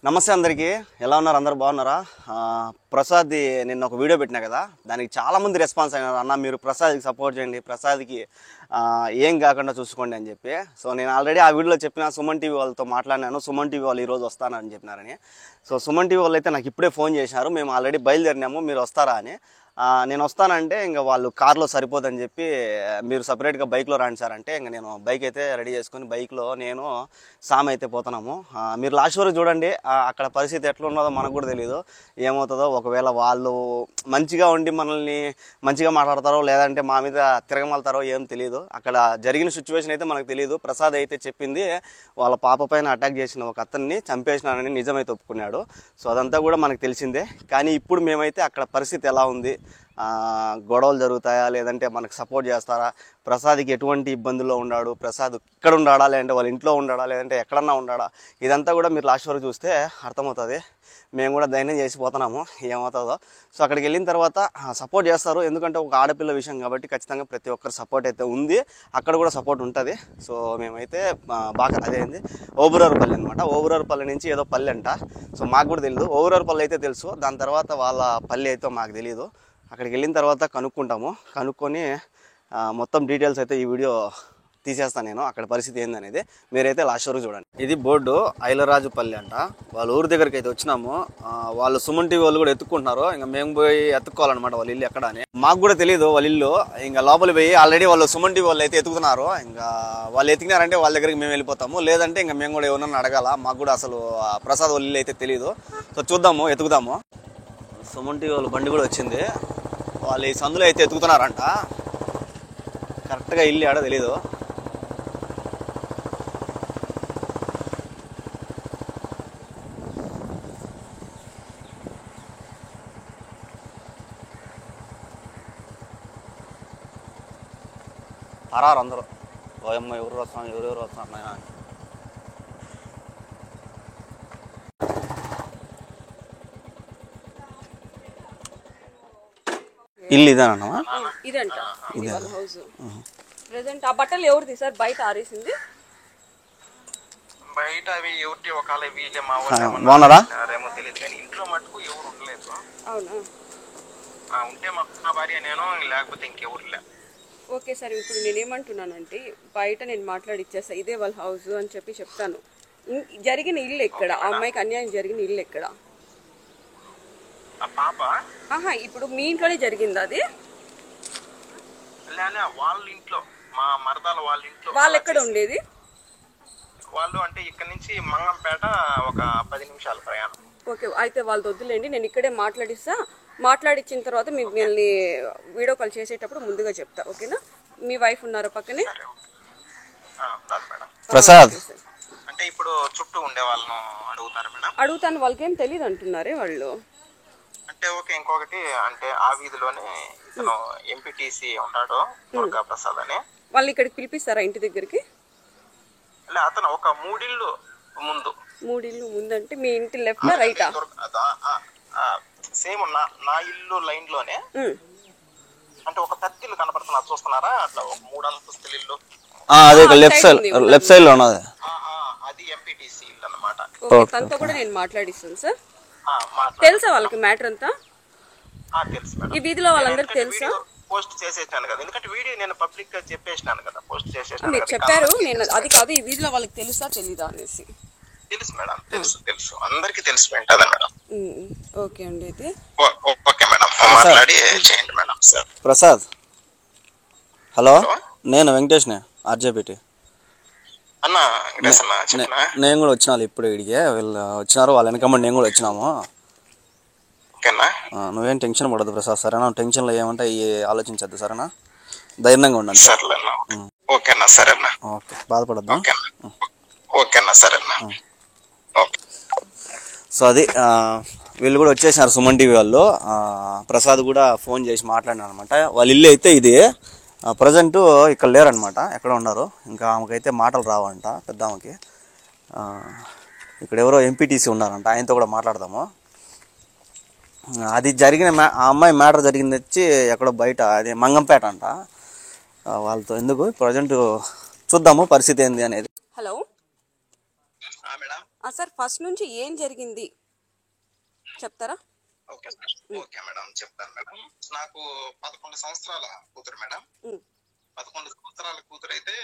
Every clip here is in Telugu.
నమస్తే అందరికీ, ఎలా ఉన్నారు? అందరు బాగున్నారా? ప్రసాద్ది నిన్న ఒక వీడియో పెట్టినా కదా, దానికి చాలామంది రెస్పాన్స్ అయినారు. అన్న మీరు ప్రసాద్కి సపోర్ట్ చేయండి, ప్రసాద్కి ఏం కాకుండా చూసుకోండి అని చెప్పి. సో నేను ఆల్రెడీ ఆ వీడియోలో చెప్పిన సుమన్ టీవీ వాళ్ళతో మాట్లాడినాను. సుమన్ టీవీ వాళ్ళు ఈరోజు వస్తానని చెప్పినారని. సో సుమన్ టీవీ వాళ్ళు అయితే నాకు ఇప్పుడే ఫోన్ చేసినారు, మేము ఆల్రెడీ బయలుదేరినాము, మీరు వస్తారా అని. నేను వస్తానంటే ఇంకా వాళ్ళు కార్లో సరిపోదని చెప్పి మీరు సపరేట్గా బైక్లో రాండి సార్ అంటే ఇంకా నేను బైక్ అయితే రెడీ చేసుకుని బైక్లో నేను సామ్ అయితే పోతున్నాము. మీరు లాస్ట్ వరకు చూడండి, అక్కడ పరిస్థితి ఎట్లా ఉన్నదో మనకు కూడా తెలియదు, ఏమవుతుందో. ఒకవేళ వాళ్ళు మంచిగా ఉండి మనల్ని మంచిగా మాట్లాడతారో లేదంటే మా మీద తిరగమలుతారో ఏం తెలియదు. అక్కడ జరిగిన సిచ్యువేషన్ అయితే మనకు తెలియదు. ప్రసాద్ అయితే చెప్పింది వాళ్ళ పాప పైన అటాక్ చేసిన ఒక అతన్ని చంపేసినానని నిజమైతే ఒప్పుకున్నాడు. సో అదంతా కూడా మనకు తెలిసిందే. కానీ ఇప్పుడు మేమైతే అక్కడ పరిస్థితి ఎలా ఉంది, గొడవలు జరుగుతాయా లేదంటే మనకు సపోర్ట్ చేస్తారా, ప్రసాద్కి ఎటువంటి ఇబ్బందుల్లో ఉన్నాడు, ప్రసాద్ ఇక్కడ ఉండాడా లేదంటే వాళ్ళ ఇంట్లో ఉండాడా లేదంటే ఎక్కడన్నా ఉండాడా, ఇదంతా కూడా మీరు లాస్ట్ వరకు చూస్తే అర్థమవుతుంది. మేము కూడా ధైర్యం చేసిపోతున్నాము, ఏమవుతుందో. సో అక్కడికి వెళ్ళిన తర్వాత సపోర్ట్ చేస్తారు, ఎందుకంటే ఒక ఆడపిల్ల విషయం కాబట్టి ఖచ్చితంగా ప్రతి ఒక్కరు సపోర్ట్ అయితే ఉంది, అక్కడ కూడా సపోర్ట్ ఉంటుంది. సో మేమైతే బాగా అదేంది ఓబురారుపల్లి అనమాట, ఓబురారుపల్లి నుంచి ఏదో పల్లె అంట. సో మాకు కూడా తెలియదు, ఓబురారుపల్లి అయితే తెలుసు, దాని తర్వాత వాళ్ళ పల్లె అయితే మాకు తెలియదు. అక్కడికి వెళ్ళిన తర్వాత కనుక్కొని మొత్తం డీటెయిల్స్ అయితే ఈ వీడియో తీసేస్తాను నేను, అక్కడ పరిస్థితి ఏందనేది మీరైతే లాస్ట్ వరకు చూడండి. ఇది బోర్డు ఐలరాజుపల్లి అంట, వాళ్ళ ఊరి దగ్గరికి అయితే వచ్చినాము. వాళ్ళు సుమన్ టీవీ వాళ్ళు కూడా ఎత్తుకుంటున్నారు, ఇంకా మేము పోయి ఎత్తుకోవాలన్నమాట వాళ్ళ ఇల్లు ఎక్కడ అని. మాకు కూడా తెలియదు వాళ్ళ ఇల్లు, ఇంకా లోపలి పోయి ఆల్రెడీ వాళ్ళు సుమన్ టీవీ వాళ్ళు అయితే ఎత్తుకుతున్నారు. ఇంకా వాళ్ళు ఎత్తికినారంటే వాళ్ళ దగ్గరికి మేము వెళ్ళిపోతాము, లేదంటే ఇంకా మేము కూడా ఎవరన్నా అడగాల. మాకు కూడా అసలు ప్రసాద్ వాళ్ళ ఇల్లు అయితే తెలియదు. సో చూద్దాము, ఎత్తుకుదాము. సుమన్ టీవీ వాళ్ళ బండి కూడా వచ్చింది, వాళ్ళు ఈ సందులో అయితే ఎత్తుకుతున్నారంట. కరెక్ట్గా ఇల్లు ఆడ తెలీదు. అరారు అందరూ, ఓయమ్మ ఎవరు వస్తాం ఎవరెవరు వస్తున్నారు నాయన. ఇల్లు ఇదేనా? ఇదంట హౌస్. ప్రెజెంట్ ఆ బట్టలు ఎవరిది సార్ బయట ఆరేసింది? బయట అవి ఎవరి ఒకవేళ వీళ్ళే మా బాగున్నారా? తెలియదు కానీ ఇంట్లో మటుకు ఎవరు ఉండలేదు. అవునా? ఉంటే మా భార్య నేను, లేకపోతే ఇంకెవరు లే. ఓకే సార్, ఇప్పుడు నేనేమంటున్నానంటే బయట నేను మాట్లాడిచ్చేస్తా, ఇదే వాళ్ళ హౌస్ అని చెప్పి చెప్తాను. జరిగిన ఇల్లు ఎక్కడ? ఆ అమ్మాయికి అన్యాయం జరిగిన ఇల్లు ఎక్కడ? ఇప్పుడు మీ ఇంట్లోనే జరిగిందా అది? వాళ్ళ ఇంట్లో, మా మరదాల వాళ్ళ ఇంట్లో. వాళ్ళు ఎక్కడ ఉండేది? వాళ్ళు అంటే ఇక్కడ నుంచి మంగంపేట ఒక 10 నిమిషాల ప్రయాణం. ఓకే, అయితే వాళ్ళది వద్దులేండి, నేను ఇక్కడే మాట్లాడిస్తా. మాట్లాడిచ్చిన తర్వాత మిమ్మల్ని వీడియో కాల్ చేసేటప్పుడు ముందుగా చెప్తా, ఓకేనా? మీ వైఫ్ ఉన్నారు పక్కనే? ప్రసాద్ అంటే ఇప్పుడు చుట్టూ ఉండే వాళ్ళను అడుగుతారు మేడం? అడుగుతాను, వాళ్ళకేం తెలియదు అంటున్నారే వాళ్ళు. అంటే ఓకే, ఇంకొకటి అంటే ఆ వీధిలోనే ఇతను ఎంపీటీసీ ఉన్నాడు, దుర్గా ప్రసాద్ అని. వాళ్ళు ఇక్కడికి పిలిపిస్తారా ఇంటి దగ్గరికి? అతను ఒక 3 ఇళ్ళు ముందు. 3 ఇళ్ళు ముందంటే మీ ఇంటి లెఫ్ట్ రైటా? సేమ్ నా ఇల్లు లైన్ లోనే, అంటే ఒక పెద్ద ఇల్లు కనపడుతున్నా, చూస్తున్నారా? అట్లా ఒక 3 అంతస్తుల ఇల్లు, అదే లెఫ్ట్ సైడ్ లో ఉన్నది, అది ఎంపీటీసీ ఇల్లు అన్నమాట. తనతో కూడా నేను మాట్లాడిస్తాను సార్. తెలుసా వాళ్ళకి మ్యాటర్ అంతా? తెలుసు మేడం. ఈ వీధిలో వాళ్ళందరికి తెలుసా? పోస్ట్ చేసేసాను కదా, ఎందుకంటే వీడియో నేను పబ్లిక్ గా చెప్పేసినాను కదా, పోస్ట్ చేసేసాను. మీరు చెప్పారు, నేను అది కాదు, ఈ వీధిలో వాళ్ళకి తెలుసా తెలీదా అనేసి. తెలుసు మేడం, తెలుసు అందరికి తెలిసి వెంటనే మేడం. ఓకే అండి, అయితే ఓకే మేడం, మాట్లాడి చేయండి మేడం. సార్ ప్రసాద్, హలో, నేను వెంకటేష్నే, ఆర్జేపీటీ అన్న. నేను కూడా వచ్చినాను ఇప్పుడు ఇడికి, వీళ్ళు వచ్చినారు, వాళ్ళ వెనకమ్మ నేను కూడా వచ్చినాము. నువ్వేం టెన్షన్ పడదు ప్రసాద్, సరేనా? టెన్షన్లో ఏమంటే ఆలోచించద్దు, సరేనా? ధైర్యంగా ఉండండి. ఓకేనా? సరేనా? ఓకే, బాధపడద్దు. ఓకేనా? సరేనా? సో అది వీళ్ళు కూడా వచ్చేసినారు సుమన్ టీవీ వాళ్ళు. ప్రసాద్ కూడా ఫోన్ చేసి మాట్లాడినారు అనమాట. వాళ్ళ ఇల్లు అయితే ఇది, ప్రజెంట్ ఇక్కడ లేరనమాట, ఎక్కడ ఉన్నారు. ఇంకా ఆమెకైతే మాటలు రావంట, పెద్ద ఆమెకి. ఇక్కడ ఎవరో ఎంపీటీసీ ఉన్నారంట, ఆయనతో కూడా మాట్లాడదాము. అది జరిగిన ఆ అమ్మాయి మ్యాటర్ జరిగింది వచ్చి ఎక్కడో బయట, అది మంగంపేట అంట. వాళ్ళతో ఎందుకు, ప్రజెంట్ చూద్దాము పరిస్థితి ఏంది అనేది. హలో సార్ ఫస్ట్ నుంచి ఏం జరిగింది చెప్తారా? ఓకే ఓకే మేడం, చెప్తాను మేడం. నాకు 11 సంవత్సరాల కూతురు మేడం. ఉమ్, 11 సంవత్సరాల కూతురు అయితే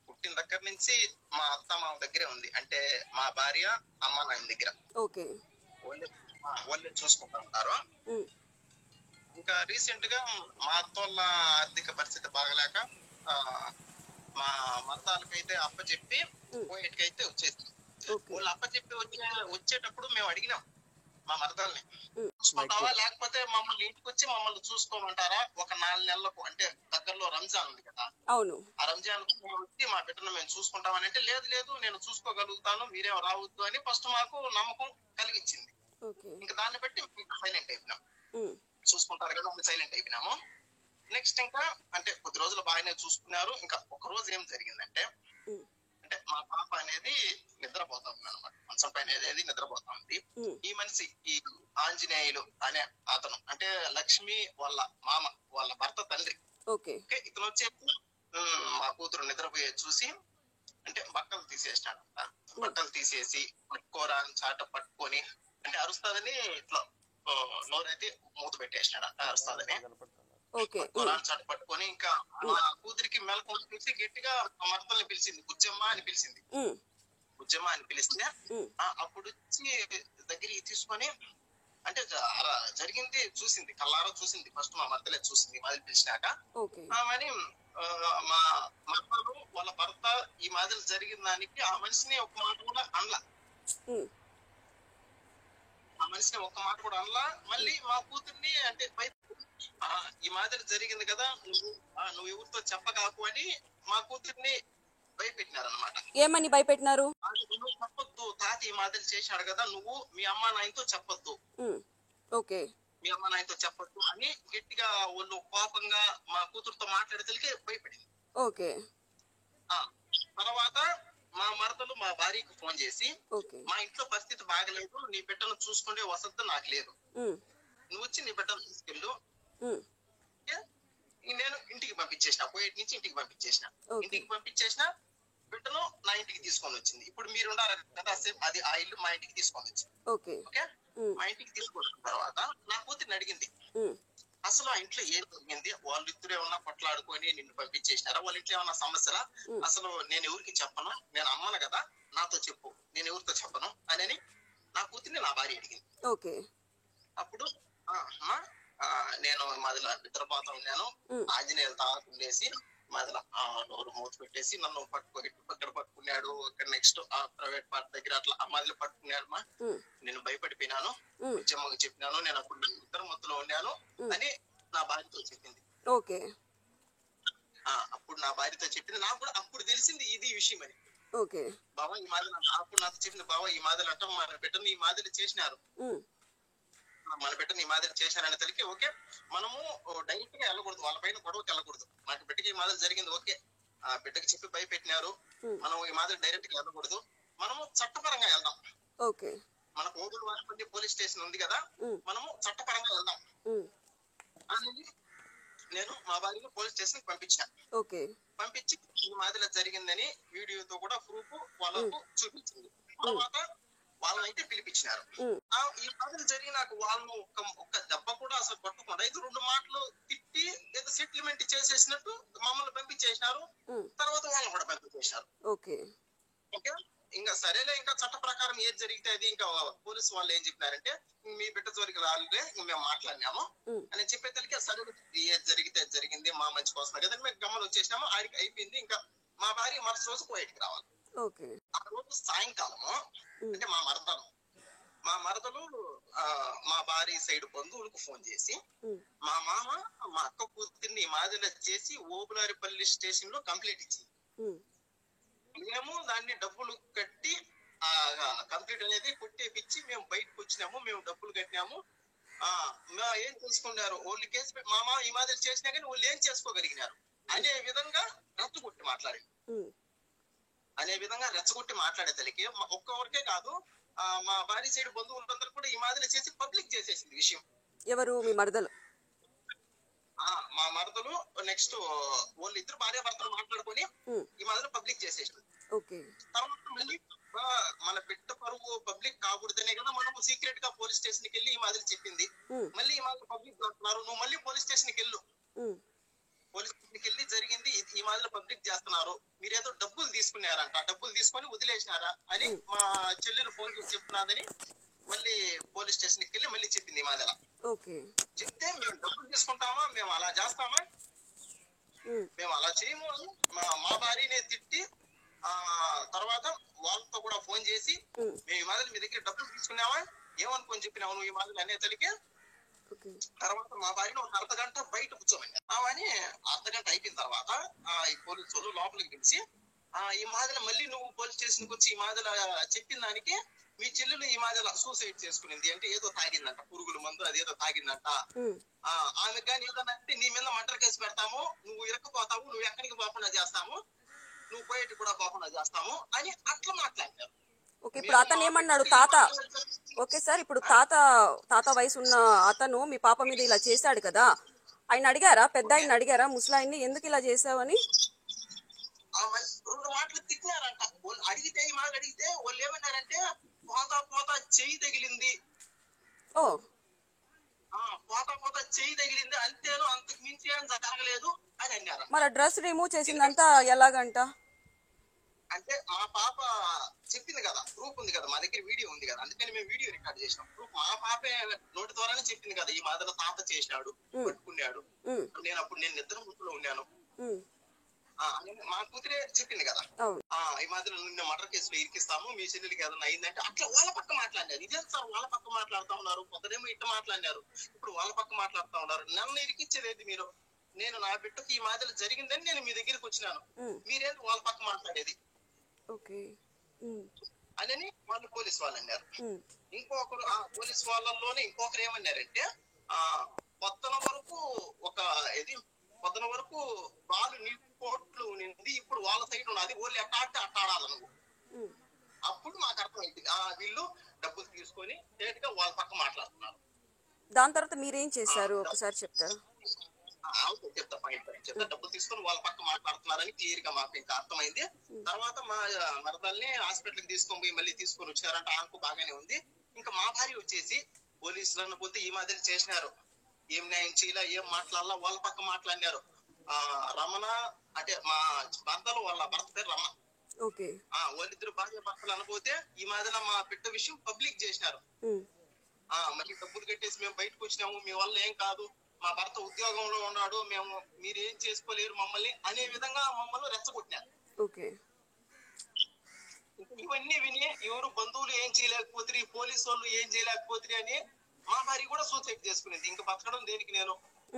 పుట్టిన దగ్గర నుంచి మా అత్త మామ దగ్గరే ఉంది. అంటే మా భార్య అమ్మ నాయన దగ్గర ఓకే. వాళ్ళే చూసుకుంటా ఉంటారు. ఉమ్, ఇంకా రీసెంట్ గా మా అత్త వాళ్ళ ఆర్థిక పరిస్థితి బాగలేక ఆ, మా మతాలకైతే అప్పచెప్పి పోయేటికైతే వచ్చేసి ఓకే. వాళ్ళు అప్పచెప్పి వచ్చేటప్పుడు మేము అడిగినాం మా మరదల్ని, ఉమ్, చూసుకుంటావా లేకపోతే మమ్మల్ని ఇంటికి వచ్చి మమ్మల్ని చూసుకోమంటారా ఒక 4 నెలలకు, అంటే దగ్గరలో రంజాన్ ఉంది కదా, అవును. ఆ రంజాన్ వచ్చి మా బిడ్డను మేము చూసుకుంటామని అంటే లేదు లేదు నేను చూసుకోగలుగుతాను మీరేం రావద్దు అని ఫస్ట్ మాకు నమ్మకం కలిగించింది. ఓకే. ఇంకా దాన్ని బట్టి సైలెంట్ అయిపోయినాం. ఉమ్, చూసుకుంటారు కదా సైలెంట్ అయిపోయినాము. నెక్స్ట్ ఇంకా అంటే కొద్ది రోజులు బాగానే చూసుకున్నారు. ఇంకా ఒక రోజు ఏం జరిగిందంటే, ఉమ్, అంటే మా పాప అనేది నిద్రపోతా ఉంది అనమాట, మంచం పైన అనేది నిద్రపోతా ఉంది. ఉమ్, ఈ మనిషి ఈ ఆంజనేయులు అనే అతను అంటే లక్ష్మి వాళ్ళ మామ వాళ్ళ భర్త తండ్రి. ఓకే. ఓకే, ఇతను వచ్చేసి మా కూతురు నిద్రపోయే చూసి అంటే బట్టలు తీసేసినాడు. బట్టలు తీసేసి పట్టుకోరా అని చాట పట్టుకొని అంటే అరుస్తాదని ఇట్లా నోరైతే మూత పెట్టేసినాడు అరుస్తాదని. ఓకే. పట్టుకోరా అని చాట పట్టుకొని ఇంకా మా కూతురికి మెలకు పిలిచి గట్టిగా మరదల్ని పిలిచింది, బుజ్జమ్మ అని పిలిచింది. ఉమ్, బుజ్జమ్మ అని పిలిస్తే ఉమ్, అప్పుడు వచ్చి దగ్గరికి తీసుకొని అంటే జరిగింది చూసింది, కళ్ళారా చూసింది. ఫస్ట్ మా మరదలే చూసింది మాదిరి పిలిచినాక. ఓకే. ఆమెని మా మరదలు వాళ్ళ భర్త ఈ మాదిరి జరిగిన దానికి ఆ మనిషిని ఒక మాట కూడా అనలా. ఉమ్, ఆ మనిషిని ఒక్క మాట కూడా అనలా. మళ్ళీ మా కూతుర్ని అంటే ఈ మాదిరి జరిగింది కదా నువ్వు ఎవరితో చెప్పకాకు అని మా కూతుర్ని భయపెట్టినారనమాట. ఏమని భయపెట్టినారు? నువ్వు చెప్పొద్దు, తాత ఈ మాదిరి చేశాడు కదా, నువ్వు మీ అమ్మ నాయనతో చెప్పొద్దు, ఉమ్, ఓకే. మీ అమ్మ నాయనతో చెప్పొద్దు అని గట్టిగా వాళ్ళు కోపంగా మా కూతురుతో మాట్లాడేసరికి భయపడింది. ఓకే. తర్వాత మా మరదలు మా భార్యకు ఫోన్ చేసి, ఓకే. మా ఇంట్లో పరిస్థితి బాగలేదు, నీ బిడ్డను చూసుకునే వసతి నాకు లేదు, ఉమ్, నువ్వు వచ్చి నీ బిడ్డను తీసుకెళ్ళు. ఉమ్, నేను ఇంటికి పంపించేసిన, పోయేటి నుంచి ఇంటికి పంపించేసిన. ఓకే. ఇంటికి పంపించేసిన బిడ్డను నా ఇంటికి తీసుకొని వచ్చింది. ఇప్పుడు మీరు ఉండాలి కదా, అది ఆ ఇల్లు మా ఇంటికి తీసుకొని వచ్చింది. ఓకే. ఓకే, ఉమ్, మా ఇంటికి తీసుకొచ్చిన తర్వాత నా కూతురిని అడిగింది, ఉమ్, అసలు ఆ ఇంట్లో ఏం జరిగింది, వాళ్ళిద్దరు ఏమన్నా కొట్లాడుకొని నిన్ను పంపించేసినారా, వాళ్ళ ఇంట్లో ఏమన్నా సమస్యలా, అసలు నేను ఎవరికి చెప్పను, నేను అమ్మను కదా నాతో చెప్పు, నేను ఎవరితో చెప్పను అని నా కూతురిని నా భార్య అడిగింది. ఓకే. అప్పుడు అమ్మా నేను మాదిల నిద్రపోతా ఉన్నాను, ఆంజనేయులు తాకుండేసి మాదిల నోరు మూత పెట్టేసి నన్ను పట్టుకొని ఇక్కడ పట్టుకున్నాడు, ఇక్కడ నెక్స్ట్ ప్రైవేట్ పార్ట్ దగ్గర అట్లా ఆ మాదిలో పట్టుకున్నాడు. మా నేను భయపడిపోయినాను, ఉద్యమకు చెప్పినాను, నేను అప్పుడు ఇద్దరు మొత్తంలో ఉన్నాను అని నా భార్యతో చెప్పింది. ఓకే. అప్పుడు నా భార్యతో చెప్పింది. నాకు కూడా అప్పుడు తెలిసింది ఇది విషయం అని. ఓకే. బాబా ఈ మాదిరి అప్పుడు నాతో చెప్పింది, బాబా ఈ మాదిరి అంట మన బిడ్డను ఈ మాదిరి చేసినారు, మన బిడ్డను ఈ మాదిరి చేశారని తెలికి ఓకే మనము డైరెక్ట్ గా వెళ్ళకూడదు, వాళ్ళ పైన గొడవకి వెళ్ళకూడదు. నాకు బిడ్డకి ఈ మాదిరి జరిగింది, ఓకే ఆ బిడ్డకి చెప్పి భయపెట్టినారు, మనం ఈ మాదిరి డైరెక్ట్ గా వెళ్ళకూడదు, మనము చట్టపరంగా వెళ్దాం. ఓకే. మనకు ఓగులు వారిపల్లి పోలీస్ స్టేషన్ ఉంది కదా, మనము చట్టపరంగా వెళ్దాం అని నేను మా భార్యను పోలీస్ స్టేషన్ పంపించిన. ఓకే. పంపించి ఈ మాదిరి జరిగిందని వీడియోతో కూడా ప్రూఫ్ వాళ్ళకు చూపించింది. తర్వాత వాళ్ళనైతే పిలిపించినారు. ఈ మాదిరి జరిగి నాకు వాళ్ళను ఒక్క దెబ్బ కూడా అసలు కొట్టకుండా ఇది 2 మాటలు తిట్టి ఏదో సెటిల్మెంట్ చేసేసినట్టు మమ్మల్ని పంపించేసినారు. తర్వాత వాళ్ళని కూడా పంపించేసినారు. ఓకే. ఓకే, ఇంకా సరేలే, ఇంకా చట్ట ప్రకారం ఏది జరిగితే అది. ఇంకా పోలీసు వాళ్ళు ఏం చెప్పినారంటే మీ బిడ్డ జోలికి రాలేదే, మేము మాట్లాడినాము అని చెప్పేసరికి సరే ఏది జరిగితే అది జరిగింది, మా మంచి కోసమే కదా మేము గమ్మలు వచ్చేసినాము, ఆడికి అయిపోయింది. ఇంకా మా భార్య మరుసటి రోజు కోయటికి రావాలి. ఆ రోజు సాయంకాలము అంటే మా మరదలు మా భార్య సైడ్ బంధువులకు ఫోన్ చేసి, మా మామ మా అక్క కూతుర్ని మాదిరి చేసి ఓబులారిపల్లి స్టేషన్ లో కంప్లైంట్ ఇచ్చింది. మేము దాన్ని డబ్బులు కట్టి కంప్లీట్ అనేది కొట్టేపిచ్చి మేము బయటకు వచ్చినాము, మేము డబ్బులు కట్టినాము, ఏం చేసుకున్నారు వాళ్ళు కేసు మామ ఈ మాదిరి చేసినా కానీ వాళ్ళు ఏం చేసుకోగలిగినారు అనే విధంగా రెచ్చగొట్టి మాట్లాడేసరికి ఒక్కవరకే కాదు మా భార్య సైడ్ బంధువులందరూ కూడా ఈ మాదిరి చేసి పబ్లిక్ చేసేసింది విషయం. ఎవరు? మీ మరదలు? మా మరదలు నెక్స్ట్ వాళ్ళు ఇద్దరు భార్య భర్తలు మాట్లాడుకొని ఈ మాదిరి పబ్లిక్ చేసేసింది. ఓకే. తర్వాత మళ్ళీ మన బిడ్డ పరువు పబ్లిక్ కాకూడదనే కదా మనం సీక్రెట్ గా పోలీస్ స్టేషన్ కి వెళ్ళి ఈ మాదిరి చెప్పింది. మళ్ళీ ఈ మాదిరి పబ్లిక్ అంటున్నారు, నువ్వు మళ్ళీ పోలీస్ స్టేషన్ కి వెళ్ళు, పోలీస్ స్టేషన్ కి వెళ్ళి జరిగింది ఈ మాదిరి పబ్లిక్ చేస్తున్నారు, మీరేదో డబ్బులు తీసుకున్నారంట, డబ్బులు తీసుకొని వదిలేసినారా అని మా చెల్లెలు ఫోన్ చేసి చెప్తున్నదని మళ్ళీ పోలీస్ స్టేషన్ కి వెళ్ళి మళ్ళీ చెప్పింది ఈ మాదిరి. చెప్తే మేము డబ్బులు తీసుకుంటామా, మేము అలా చేస్తామా, మేము అలా చేయము అని మా భార్యనే తిట్టి తర్వాత వాళ్ళతో కూడా ఫోన్ చేసి మేము ఈ మాదిరి మీ దగ్గర డబ్బులు తీసుకున్నావా, ఏమనుకొని చెప్పినావు నువ్వు ఈ మాదిరి అనే తల్లికి. తర్వాత మా భార్యను ఒక అర్ధగంట బయట కూర్చోమని అవని అర్ధగంట అయిపోయిన తర్వాత ఈ పోలీసు వాళ్ళు లోపలికి పిలిచి ఈ మాదిరి మళ్ళీ నువ్వు పోలీస్ స్టేషన్ కి వచ్చి ఈ మాదిరి చెప్పిన దానికి మీ చెల్లెలు ఈ మాదిరి సూసైడ్ చేసుకునింది అంటే ఏదో తాగిందంట, పురుగుల మందు అదేదో తాగిందంట, ఆమె కానీ ఏదన్నా అంటే నీ మీద మర్డర్ కేసు పెడతాము, నువ్వు ఇరకపోతావు, నువ్వు ఎక్కడికి పోకుండా చేస్తాము, నువ్వు పోయేటి కూడా పోకుండా చేస్తాము అని అట్లా మాట్లాడారు. ఓకే, ఇప్పుడు అతను ఏమన్నాడు తాత? ఓకే సార్, ఇప్పుడు తాత వయసు ఉన్న అతను మీ పాప మీద ఇలా చేశాడు కదా, ఆయన అడిగారా, పెద్ద ఆయన అడిగారా ముసలాయిని ఎందుకు ఇలా చేసావని? రెండు మాటలు తిట్టినారంట. అడిగితే ఈ మాట అడిగితే వాళ్ళు ఏమన్నారంటే పోతా చెయ్యి తగిలింది, పోతా చెయ్యి తగిలింది అంతేను, అంతకు మించి ఏం జరగలేదు అని అన్నారు. మరి డ్రెస్ రిమూవ్ చేసిందంతా ఎలాగంట? అంటే మా పాప చెప్పింది కదా, ప్రూఫ్ ఉంది కదా, మా దగ్గర వీడియో ఉంది కదా, అందుకని మేము వీడియో రికార్డ్ చేసినాం. ప్రూఫ్ మా పాపే నోటి ద్వారానే చెప్పింది కదా, ఈ మాదిరి తాత చేసినాడు, పట్టుకున్నాడు, నేను నిద్ర ముట్టులో ఉన్నాను, మా కూతురే చెప్పింది కదా, ఈ మాదిరి నిన్న మర్డర్ కేసులో ఇరికిస్తాము, మీ చెల్లెలకి ఏదైనా అయిందంటే అట్లా వాళ్ళ పక్క మాట్లాడినారు. ఇదే సార్ వాళ్ళ పక్క మాట్లాడుతూ ఉన్నారు, కొందరేమో ఇట్లా మాట్లాడినారు, ఇప్పుడు వాళ్ళ పక్క మాట్లాడుతూ ఉన్నారు. నన్ను ఇరికిచ్చేది మీరు, నేను నా బిడ్డకి ఈ మాదిరి జరిగిందని నేను మీ దగ్గరికి వచ్చినాను, మీరేంటి వాళ్ళ పక్క మాట్లాడేది అని వాళ్ళు పోలీస్ వాళ్ళు అన్నారు. ఇంకొకరు పోలీస్ వాళ్ళలోనే ఇంకొకరు ఏమన్నారంటే పొద్దున వరకు వాళ్ళు నీ కోట్లు నింది, ఇప్పుడు వాళ్ళ సైడ్ ఉన్నది, వాళ్ళు ఎట్ట ఆడితే అట్ట ఆడాలి నువ్వు. అప్పుడు మాకు అర్థమైంది వీళ్ళు డబ్బులు తీసుకొని డైరెక్ట్ గా వాళ్ళ పక్క మాట్లాడుతున్నారు. దాని తర్వాత మీరేం చేశారు ఒకసారి చెప్తారా? చెప్తా డబ్బులు తీసుకొని వాళ్ళ పక్క మాట్లాడుతున్నారని క్లియర్ గా మాకు ఇంకా అర్థమైంది. తర్వాత మా మరదల్ని హాస్పిటల్ కి తీసుకొని పోయి మళ్ళీ తీసుకొని వచ్చారంట, ఆమెకు బాగానే ఉంది. ఇంకా మా భార్య వచ్చేసి పోలీసులను పోతే ఈ మాదిరి చేసినారు, ఏం న్యాయం చేయాల, ఏం మాట్లాడాలా, వాళ్ళ పక్క మాట్లాడినారు. రమణ అంటే మా భర్తలు, వాళ్ళ భర్త పేరు రమణ, వాళ్ళిద్దరు భార్య భర్తలు అనబోతే ఈ మాదిరి మా బిడ్డ విషయం పబ్లిక్ చేసినారు. మళ్ళీ డబ్బులు కట్టేసి మేము బయటకు వచ్చినాము, మీ వల్ల ఏం కాదు, మా భర్త ఉద్యోగంలో ఉన్నాడు, మీరు ఏం చేసుకోలేరు మమ్మల్ని అనే విధంగా మమ్మల్ని రెచ్చగొట్టినారు. ఇవన్నీ విని ఎవరు బంధువులు ఏం చేయలేకపోతే, పోలీసు వాళ్ళు ఏం చేయలేకపోతే అని మా భార్య కూడా సూసైడ్ చేసుకునేది. ఇంకా బతకడం దేనికి నేను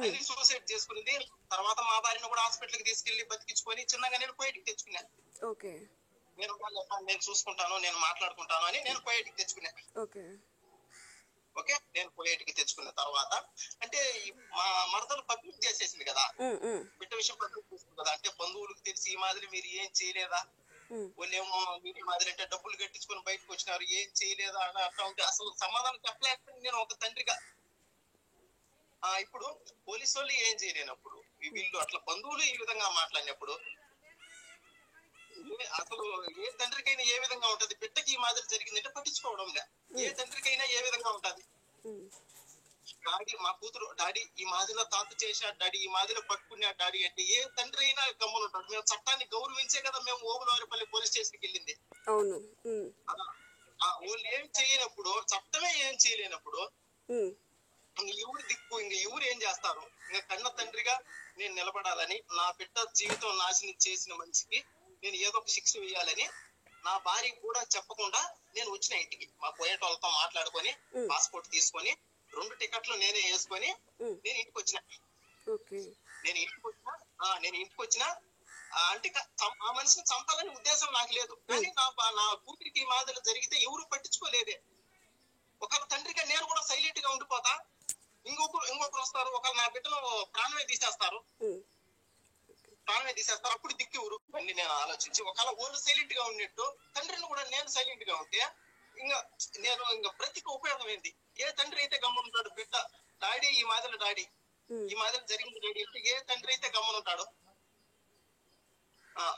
అని సూసైడ్ చేసుకునేది. తర్వాత మా భార్యను కూడా హాస్పిటల్ కి తీసుకెళ్లి బతికించుకొని చిన్నగా నేను బయటికి తెచ్చుకున్నాను. నేను చూసుకుంటాను, నేను మాట్లాడుకుంటాను అని నేను బయటికి తెచ్చుకున్నాను. ఓకే, నేను పోయేటికి తెచ్చుకున్న తర్వాత అంటే మా మరదలు పబ్లిక్ చేసేసింది కదా, బిడ్డ విషయం పబ్లిక్ చేసింది కదా, అంటే బంధువులకు తెలిసి ఈ మాదిరి మీరు ఏం చేయలేదా, వాళ్ళేమో మీరు మాదిరి అంటే డబ్బులు కట్టించుకొని బయటకు వచ్చినారు, ఏం చేయలేదా అని అట్లా ఉంటే అసలు సమాధానం చెప్పలేకపోతే నేను ఒక తండ్రిగా. ఇప్పుడు పోలీసు వాళ్ళు ఏం చేయలేనప్పుడు, వీళ్ళు అట్లా బంధువులు ఈ విధంగా మాట్లాడినప్పుడు అసలు ఏ తండ్రికైనా ఏ విధంగా ఉంటది? బిడ్డకి ఈ మాదిరి జరిగిందంటే పట్టించుకోవడం లే, ఏ తండ్రికైనా ఏ విధంగా ఉంటది? డాడీ మా కూతురు డాడీ ఈ మాదిరిలో తాత చేశాడు, డాడీ ఈ మాదిరిలో పట్టుకున్నాడు డాడీ అంటే ఏ తండ్రి అయినా గమ్మునుంటాడు. మేము చట్టాన్ని గౌరవించే కదా మేము ఓబులవారిపల్లి పోలీస్ స్టేషన్కి వెళ్ళింది. వాళ్ళు ఏం చేయనప్పుడు, చట్టమే ఏం చేయలేనప్పుడు ఎవరు దిక్కు, ఇంక ఎవరు ఏం చేస్తారు? ఇంకా కన్న తండ్రిగా నేను నిలబడాలని, నా బిడ్డ జీవితం నాశనం చేసిన మనిషికి నేను ఏదో ఒక శిక్ష వేయాలని నా భార్య కూడా చెప్పకుండా నేను వచ్చిన ఇంటికి. మా పోయేటోళ్ళతో మాట్లాడుకొని పాస్పోర్ట్ తీసుకొని 2 టికెట్లు నేనే వేసుకొని నేను ఇంటికి వచ్చిన. నేను ఇంటికి వచ్చిన అంటే ఆ మనిషిని చంపాలని ఉద్దేశం నాకు లేదు, కానీ నా కూతురికి ఈ మాదిరి జరిగితే ఎవరు పట్టించుకోలేదే. ఒక తండ్రిగా నేను కూడా సైలెంట్ గా ఉండిపోతా, ఇంకొకరు వస్తారు, ఒకరు నా బిడ్డలో ప్రాణమే తీసేస్తారు. అప్పుడు దిక్కు ఎవరు అని నేను ఆలోచించి, ఒకవేళ వాళ్ళు సైలెంట్ గా ఉన్నట్టు తండ్రిని కూడా నేను సైలెంట్ గా ఉంటే ఇంకా బ్రతికి ఉపయోగం ఏంటి? ఏ తండ్రి అయితే గమ్మునుంటాడు, బిడ్డ డాడీ ఈ మాదిరి జరిగింది డాడీ అంటే ఏ తండ్రి అయితే గమ్మునుంటాడు?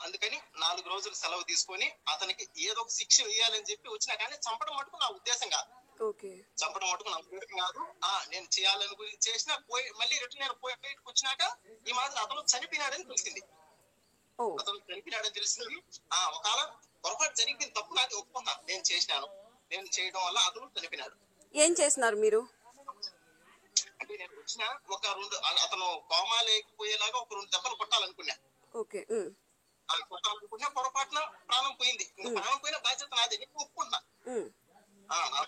అందుకని 4 రోజులు సెలవు తీసుకొని అతనికి ఏదో ఒక శిక్ష వేయాలని చెప్పి వచ్చినా, కానీ చంపడం మటుకు నా ఉద్దేశం కాదు. ఓకే. చంపడం మటుకు నా ఉద్దేశం కాదు. నేను చేయాలని చేసిన మళ్ళీ రిటర్న్ నేను బయటకు వచ్చినాక ఈ మాత్రం అతను చనిపోయినాడని తెలిసింది. అతను చనిపోయినాడని తెలిసింది. ఒకవేళ పొరపాటు జరిగింది, తప్పు నాది, ఒప్పుకున్నా, నేను చేసినాను. నేను చేయడం వల్ల అతను చనిపోయినాడు. ఏం చేస్తున్నారు మీరు? అంటే నేను వచ్చిన ఒక 2 అతను కోమా లేకపోయేలాగా ఒక 2 దెబ్బలు కొట్టాలనుకున్నా. ఓకే. కొట్టాలనుకున్నా, పొరపాటున ప్రాణం పోయింది. ప్రాణం పోయిన బాధ్యత నాది, నేను ఒప్పుకున్నా.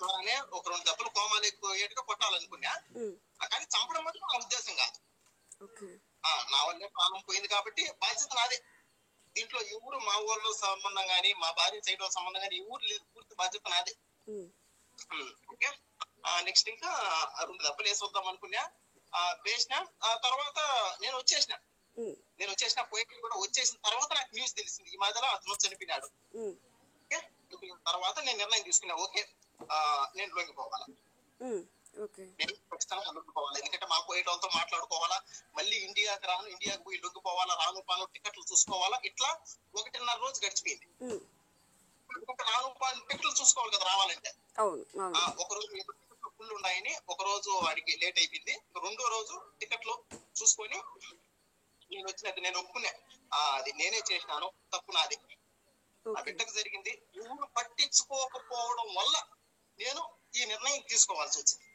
అలానే ఒక 2 దెబ్బలు కోమా లేకపోయేట్టుగా కొట్టాలనుకున్నా, కానీ చంపడం మటుకు నా ఉద్దేశం కాదు. నా వల్లే ప్రాణం పోయింది కాబట్టి బాధ్యత నాదే. దీంట్లో ఎవరు మా ఊళ్ళో సంబంధం గానీ, మా భార్య సైడ్ సంబంధం గానీ ఎవరు లేదు, పూర్తి బాధ్యత నాదే. ఓకే. నెక్స్ట్ ఇంకా 2 దెబ్బలు వేసి వద్దాం అనుకున్నా, వేసిన. తర్వాత నేను వచ్చేసిన పోయి కూడా వచ్చేసిన తర్వాత నాకు న్యూస్ తెలిసింది, ఈ మధ్యలో అతను చనిపోయినాడు. తర్వాత నేను నిర్ణయం తీసుకున్నా, ఓకే నేను లొంగిపోవాలా, నేను ఖచ్చితంగా లొంగిపోవాలి. ఎందుకంటే మా పోయేటోళ్ళతో మాట్లాడుకోవాలా, మళ్ళీ ఇండియాకి పోయి లొంగిపోవాలా, రాను పాను టికెట్లు చూసుకోవాలా. ఇట్లా 1.5 రోజు గడిచిపోయింది. ఎందుకంటే రాను పాను టికెట్లు చూసుకోవాలి కదా రావాలంటే. ఒక రోజు ఫుల్ ఉన్నాయని ఒక రోజు వాడికి లేట్ అయిపోయింది. 2వ రోజు టికెట్లు చూసుకొని నేను వచ్చినట్టు నేను ఒప్పుకున్నా, అది నేనే చేసినాను, తప్పు నాది, ఆ బిడ్డకు జరిగింది. ఎవరు పట్టించుకోకపోవడం వల్ల నేను ఈ నిర్ణయం తీసుకోవాల్సి వచ్చింది.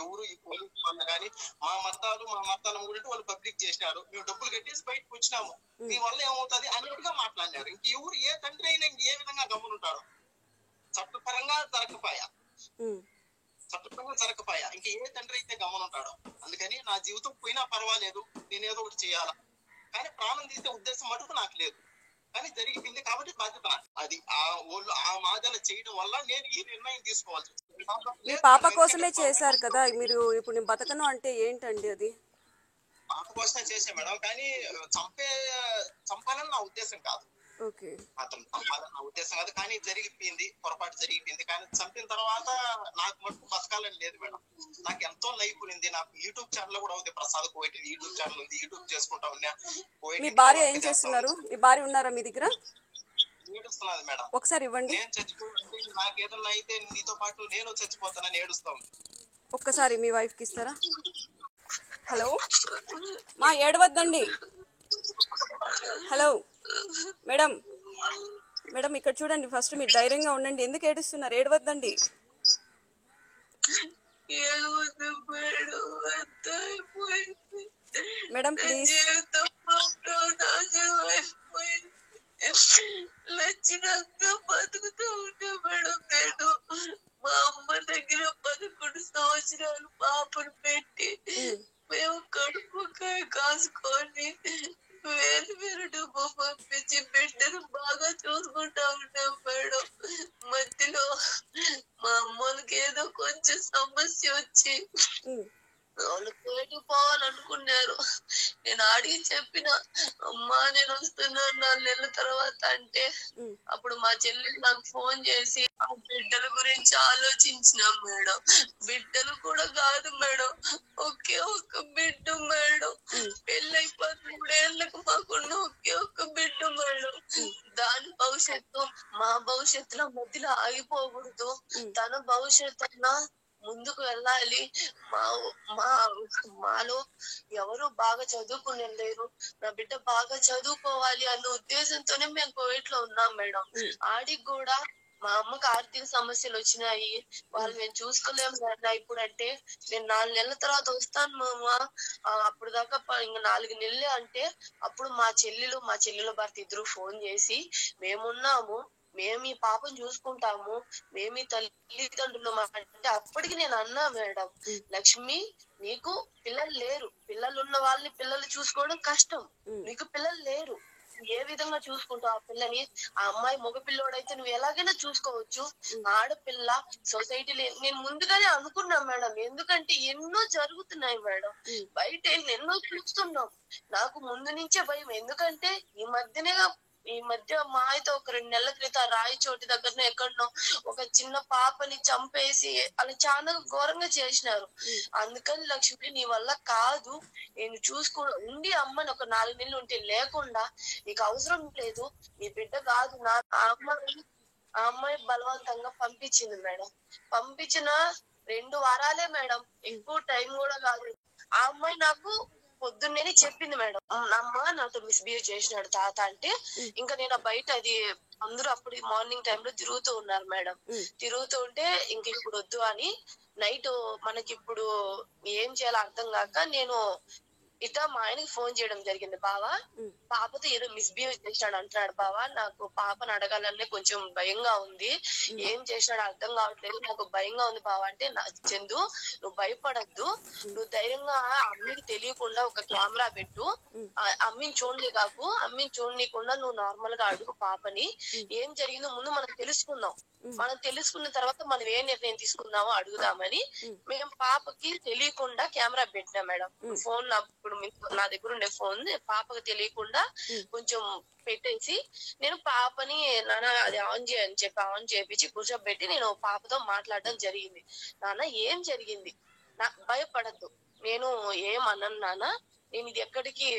ఎవరు ఈ పోలీసు వాళ్ళు కానీ మా మతాలు గురించి వాళ్ళు పబ్లిక్ చేసినారు, మేము డబ్బులు కట్టేసి బయటకు వచ్చినాము, మీ వల్ల ఏమవుతుంది అన్నట్టుగా మాట్లాడినారు. ఇంకెవరు ఏ తండ్రి అయినా ఏ విధంగా గమనుంటాడు? చట్టపరంగా జరగకపోయా ఇంక ఏ తండ్రి అయితే గమనుంటాడు. అందుకని నా జీవితం పోయినా పర్వాలేదు, నేనేదో ఒకటి చేయాలా, కానీ ప్రాణం తీసే ఉద్దేశం మటుకు నాకు లేదు. కానీ జరిగిపోయింది కాబట్టి బాధ్యత అది. ఆ మాదల చేయడం వల్ల నేను ఈ నిర్ణయం తీసుకోవాల్సి వచ్చింది. మీ పాప కోసమే చేశారు కదా మీరు, ఇప్పుడు నేను బతకను అంటే ఏంటండి అది? పాప కోసమే చేసా మేడం, కానీ చంపాలని నా ఉద్దేశం కాదు. అతను చంపాలని నా ఉద్దేశం కాదు, కానీ జరిగిపోయింది, పొరపాటు జరిగిపోయింది. కానీ చంపిన తర్వాత నాకు మటుకు బతకాలని లేదు మేడం. నాకు ఎంతో లైఫ్ ఉంది. నాకు యూట్యూబ్ ఛానల్ కూడా ఉంది, ప్రసాద్ కోయిటి యూట్యూబ్ ఛానల్ ఉంది, యూట్యూబ్ చేసుకుంటా ఉన్నా. మీ భార్య ఏం చేస్తున్నారు? మీ భార్య ఉన్నారా మీ దగ్గర? ఏడుస్తున్నది మేడం. ఒకసారి ఇవ్వండి. నేను చచ్చిపోతే నాకు ఏదన్నా అయితే నీతో పాటు నేను చచ్చిపోతానని ఏడుస్తాను. ఒక్కసారి మీ వైఫ్ కి ఇస్తారా? హలో మా, ఏడవద్దండి. హలో మేడం, ఇక్కడ చూడండి, ఫస్ట్ మీరు ధైర్యంగా ఉండండి. ఎందుకు ఏడుస్తున్నారు? ఏడవద్దండి మేడం, ప్లీజ్. లచ్చినంగా బతుకుతూ ఉంటే మేడం, నేను మా అమ్మ దగ్గర 11 సంవత్సరాలు పాపను పెట్టి మేము కడుపుకాయ కాసుకొని వేరు డబ్బు పంపించి బిడ్డను బాగా చూసుకుంటా ఉన్నాం మేడం. మధ్యలో మా అమ్మకి ఏదో కొంచెం సమస్య వచ్చి వాళ్ళు బయటకు పోవాలనుకున్నారు. నేను అడిగి చెప్పిన, అమ్మా నేను వస్తున్నాను 4 నెలల తర్వాత అంటే, అప్పుడు మా చెల్లి నాకు ఫోన్ చేసి ఆ బిడ్డల గురించి ఆలోచించినాం మేడం. బిడ్డలు కూడా కాదు మేడం, ఒకే ఒక్క బిడ్డ మేడం. పెళ్ళై 13 ఏళ్ళకు మాకున్న ఒకే ఒక్క బిడ్డ మేడం. దాని భవిష్యత్తు మా భవిష్యత్తులో మధ్యలో ఆగిపోకూడదు, తన భవిష్యత్తు ముందుకు వెళ్ళాలి. మాలో ఎవరు బాగా చదువుకునే లేరు, నా బిడ్డ బాగా చదువుకోవాలి అన్న ఉద్దేశంతోనే మేము కోవిడ్ లో ఉన్నాం మేడం. ఆడికి కూడా మా అమ్మకి ఆర్థిక సమస్యలు వచ్చినాయి, వాళ్ళు మేము చూసుకోలేము కదా. ఇప్పుడు అంటే నేను 4 నెలల తర్వాత వస్తాను మామ, అప్పుడు దాకా ఇంకా 4 నెలలే అంటే, అప్పుడు మా చెల్లెల భర్త ఇద్దరు ఫోన్ చేసి, మేమున్నాము, మేము ఈ పాపను చూసుకుంటాము, మేము ఈ తల్లిదండ్రులు అంటే, అప్పటికి నేను అన్నా మేడం, లక్ష్మి నీకు పిల్లలు లేరు, పిల్లలు ఉన్న వాళ్ళని పిల్లలు చూసుకోవడం కష్టం, నీకు పిల్లలు లేరు, ఏ విధంగా చూసుకుంటావు ఆ పిల్లని? ఆ అమ్మాయి మగ పిల్లోడైతే నువ్వు ఎలాగైనా చూసుకోవచ్చు, ఆడపిల్ల సొసైటీలో నేను ముందుగానే అనుకున్నా మేడం. ఎందుకంటే ఎన్నో జరుగుతున్నాయి మేడం, బయట ఎన్నో చూస్తున్నాం. నాకు ముందు నుంచే భయం, ఎందుకంటే ఈ మధ్యనే ఈ మధ్య మా అయితే ఒక 2 నెలల క్రితం రాయచోటి దగ్గరనే ఎక్కడనో ఒక చిన్న పాపని చంపేసి అలా చాలా ఘోరంగా చేసినారు. అందుకని లక్ష్మి నీ వల్ల కాదు, నేను ఉండి అమ్మని ఒక 4 నెలలు ఉంటే లేకుండా నీకు అవసరం లేదు, నీ బిడ్డ కాదు నా ఆ అమ్మాయి బలవంతంగా పంపించింది మేడం. పంపించిన 2 వారాలే మేడం, ఎక్కువ టైం కూడా కాదు. ఆ అమ్మాయి నాకు పొద్దున్నే చెప్పింది మేడం, అమ్మ నాతో మిస్బిహేవ్ చేసినాడు తాత అంటే. ఇంకా నేను బయట అది అందరూ అప్పుడు మార్నింగ్ టైంలో తిరుగుతూ ఉన్నారు మేడం. తిరుగుతూ ఉంటే ఇంక ఇప్పుడు వద్దు అని నైట్ మనకి ఇప్పుడు ఏం చేయాలో అర్థం కాక నేను ఇట్లా మా ఆయనకి ఫోన్ చేయడం జరిగింది. బావా పాపతో ఏదో మిస్బిహేవ్ చేసినాడు అంటున్నాడు బావా, నాకు పాపను అడగాలనే కొంచెం భయంగా ఉంది, ఏం చేసినాడు అర్థం కావట్లేదు, నాకు భయంగా ఉంది బావా అంటే, నా చందు నువ్వు భయపడద్దు, నువ్వు ధైర్యంగా అమ్మికి తెలియకుండా ఒక కెమెరా పెట్టు, అమ్మిని చూడనీయకుండా నువ్వు నార్మల్ గా అడుగు పాపని, ఏం జరిగిందో ముందు మనం తెలుసుకుందాం, మనం తెలుసుకున్న తర్వాత మనం ఏ నిర్ణయం తీసుకుందామో అడుగుదామని మేము పాపకి తెలియకుండా కెమెరా పెట్టినాం మేడం. ఫోన్ ఇప్పుడు నా దగ్గర ఉండే ఫోన్ పాపకి తెలియకుండా కొంచెం పెట్టేసి నేను పాపని నాన్న అది ఆన్ చేయని చెప్పి ఆన్ చేపించి కూర్చోబెట్టి నేను పాపతో మాట్లాడడం జరిగింది. నాన్న ఏం జరిగింది, భయపడద్దు, నేను ఏం అన్నాను నాన్న, నేను ఇది ఎక్కడికి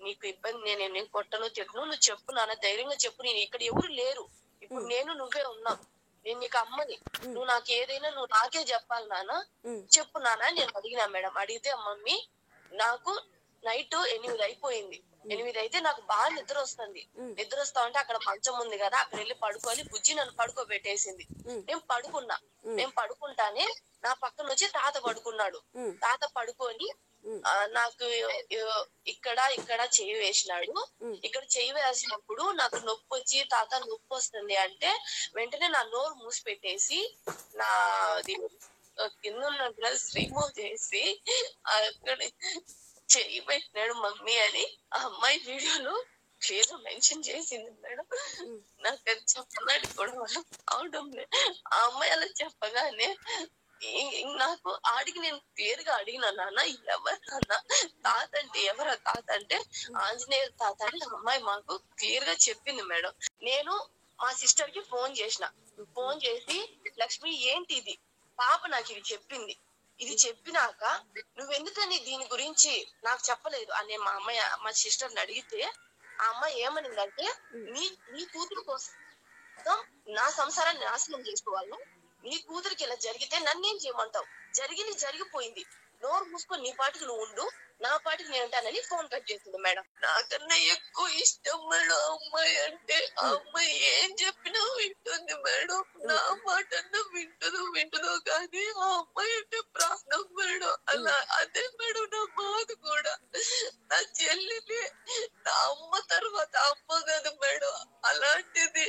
నీకు ఇబ్బంది, నేను కొట్టను తిట్టను, నువ్వు చెప్పు నాన్న, ధైర్యంగా చెప్పు, నేను ఇక్కడ ఎవరు లేరు, ఇప్పుడు నేను నువ్వే ఉన్నాం, నేను నీకు అమ్మని, నువ్వు నాకు ఏదైనా నువ్వు నాకే చెప్పాలి నాన్న, చెప్పు నాన్న నేను అడిగినా మేడం. అడిగితే మమ్మీ నాకు నైట్ 8 అయిపోయింది, 8 అయితే నాకు బాగా నిద్ర వస్తుంది, నిద్ర వస్తా ఉంటే అక్కడ మంచం ఉంది కదా అక్కడ వెళ్ళి పడుకొని బుజ్జి నన్ను పడుకోబెట్టేసింది. నేను పడుకుంటానే నా పక్కన వచ్చి తాత పడుకున్నాడు. తాత పడుకొని నాకు ఇక్కడ చెయ్యి వేసినాడు. ఇక్కడ చెయ్యి వేసినప్పుడు నాకు నొప్పి వచ్చి తాత నొప్పి వస్తుంది అంటే వెంటనే నా నోరు మూసి పెట్టేసి నాది కింద ఉన్న డ్రెస్ రిమూవ్ చేసి అక్కడ చెయ్యి పెట్టినాడు మమ్మీ అని ఆ అమ్మాయి వీడియోలో క్లియర్ గా మెన్షన్ చేసింది మేడం. నాకు అది చెప్పడానికి కూడా వాళ్ళు అవడం లేదు. ఆ అమ్మాయి అలా చెప్పగానే నాకు ఆడికి నేను క్లియర్ గా అడిగినా, నాన్న ఎవరు నాన్న, తాత అంటే ఎవరా, తాత అంటే ఆంజనేయ తాత అని అమ్మాయి మాకు క్లియర్ గా చెప్పింది మేడం. నేను మా సిస్టర్ కి ఫోన్ చేసి లక్ష్మి ఏంటి ఇది, పాప నాకు ఇది చెప్పింది, ఇది చెప్పినాక నువ్వెందుకని దీని గురించి నాకు చెప్పలేదు అని మా సిస్టర్ని అడిగితే ఆ అమ్మాయి ఏమనిందంటే, నీ కూతురు కోసం నా సంసారాన్ని నాశనం చేసుకోవాలి, నీ కూతురికి ఇలా జరిగితే నన్నేం చేయమంటావు, జరిగిపోయింది, నోరు మూసుకొని నీ పాటికి నువ్వు ఉండు, నా పాటికి నేను ఉంటానని ఫోన్ కట్ చేసింది మేడం. నాకన్నా ఎక్కువ ఇష్టం మేడం అమ్మాయి అంటే. ఆ అమ్మాయి ఏం చెప్పినా వింటుంది మేడం, నా మాట అన్నా వింటుందో కానీ ఆ అమ్మాయి అంటే ప్రాణం మేడం. అలా అదే మేడం నా బాధ కూడా, నా చెల్లిని నా అమ్మ తర్వాత అమ్మ కాదు మేడం. అలాంటిది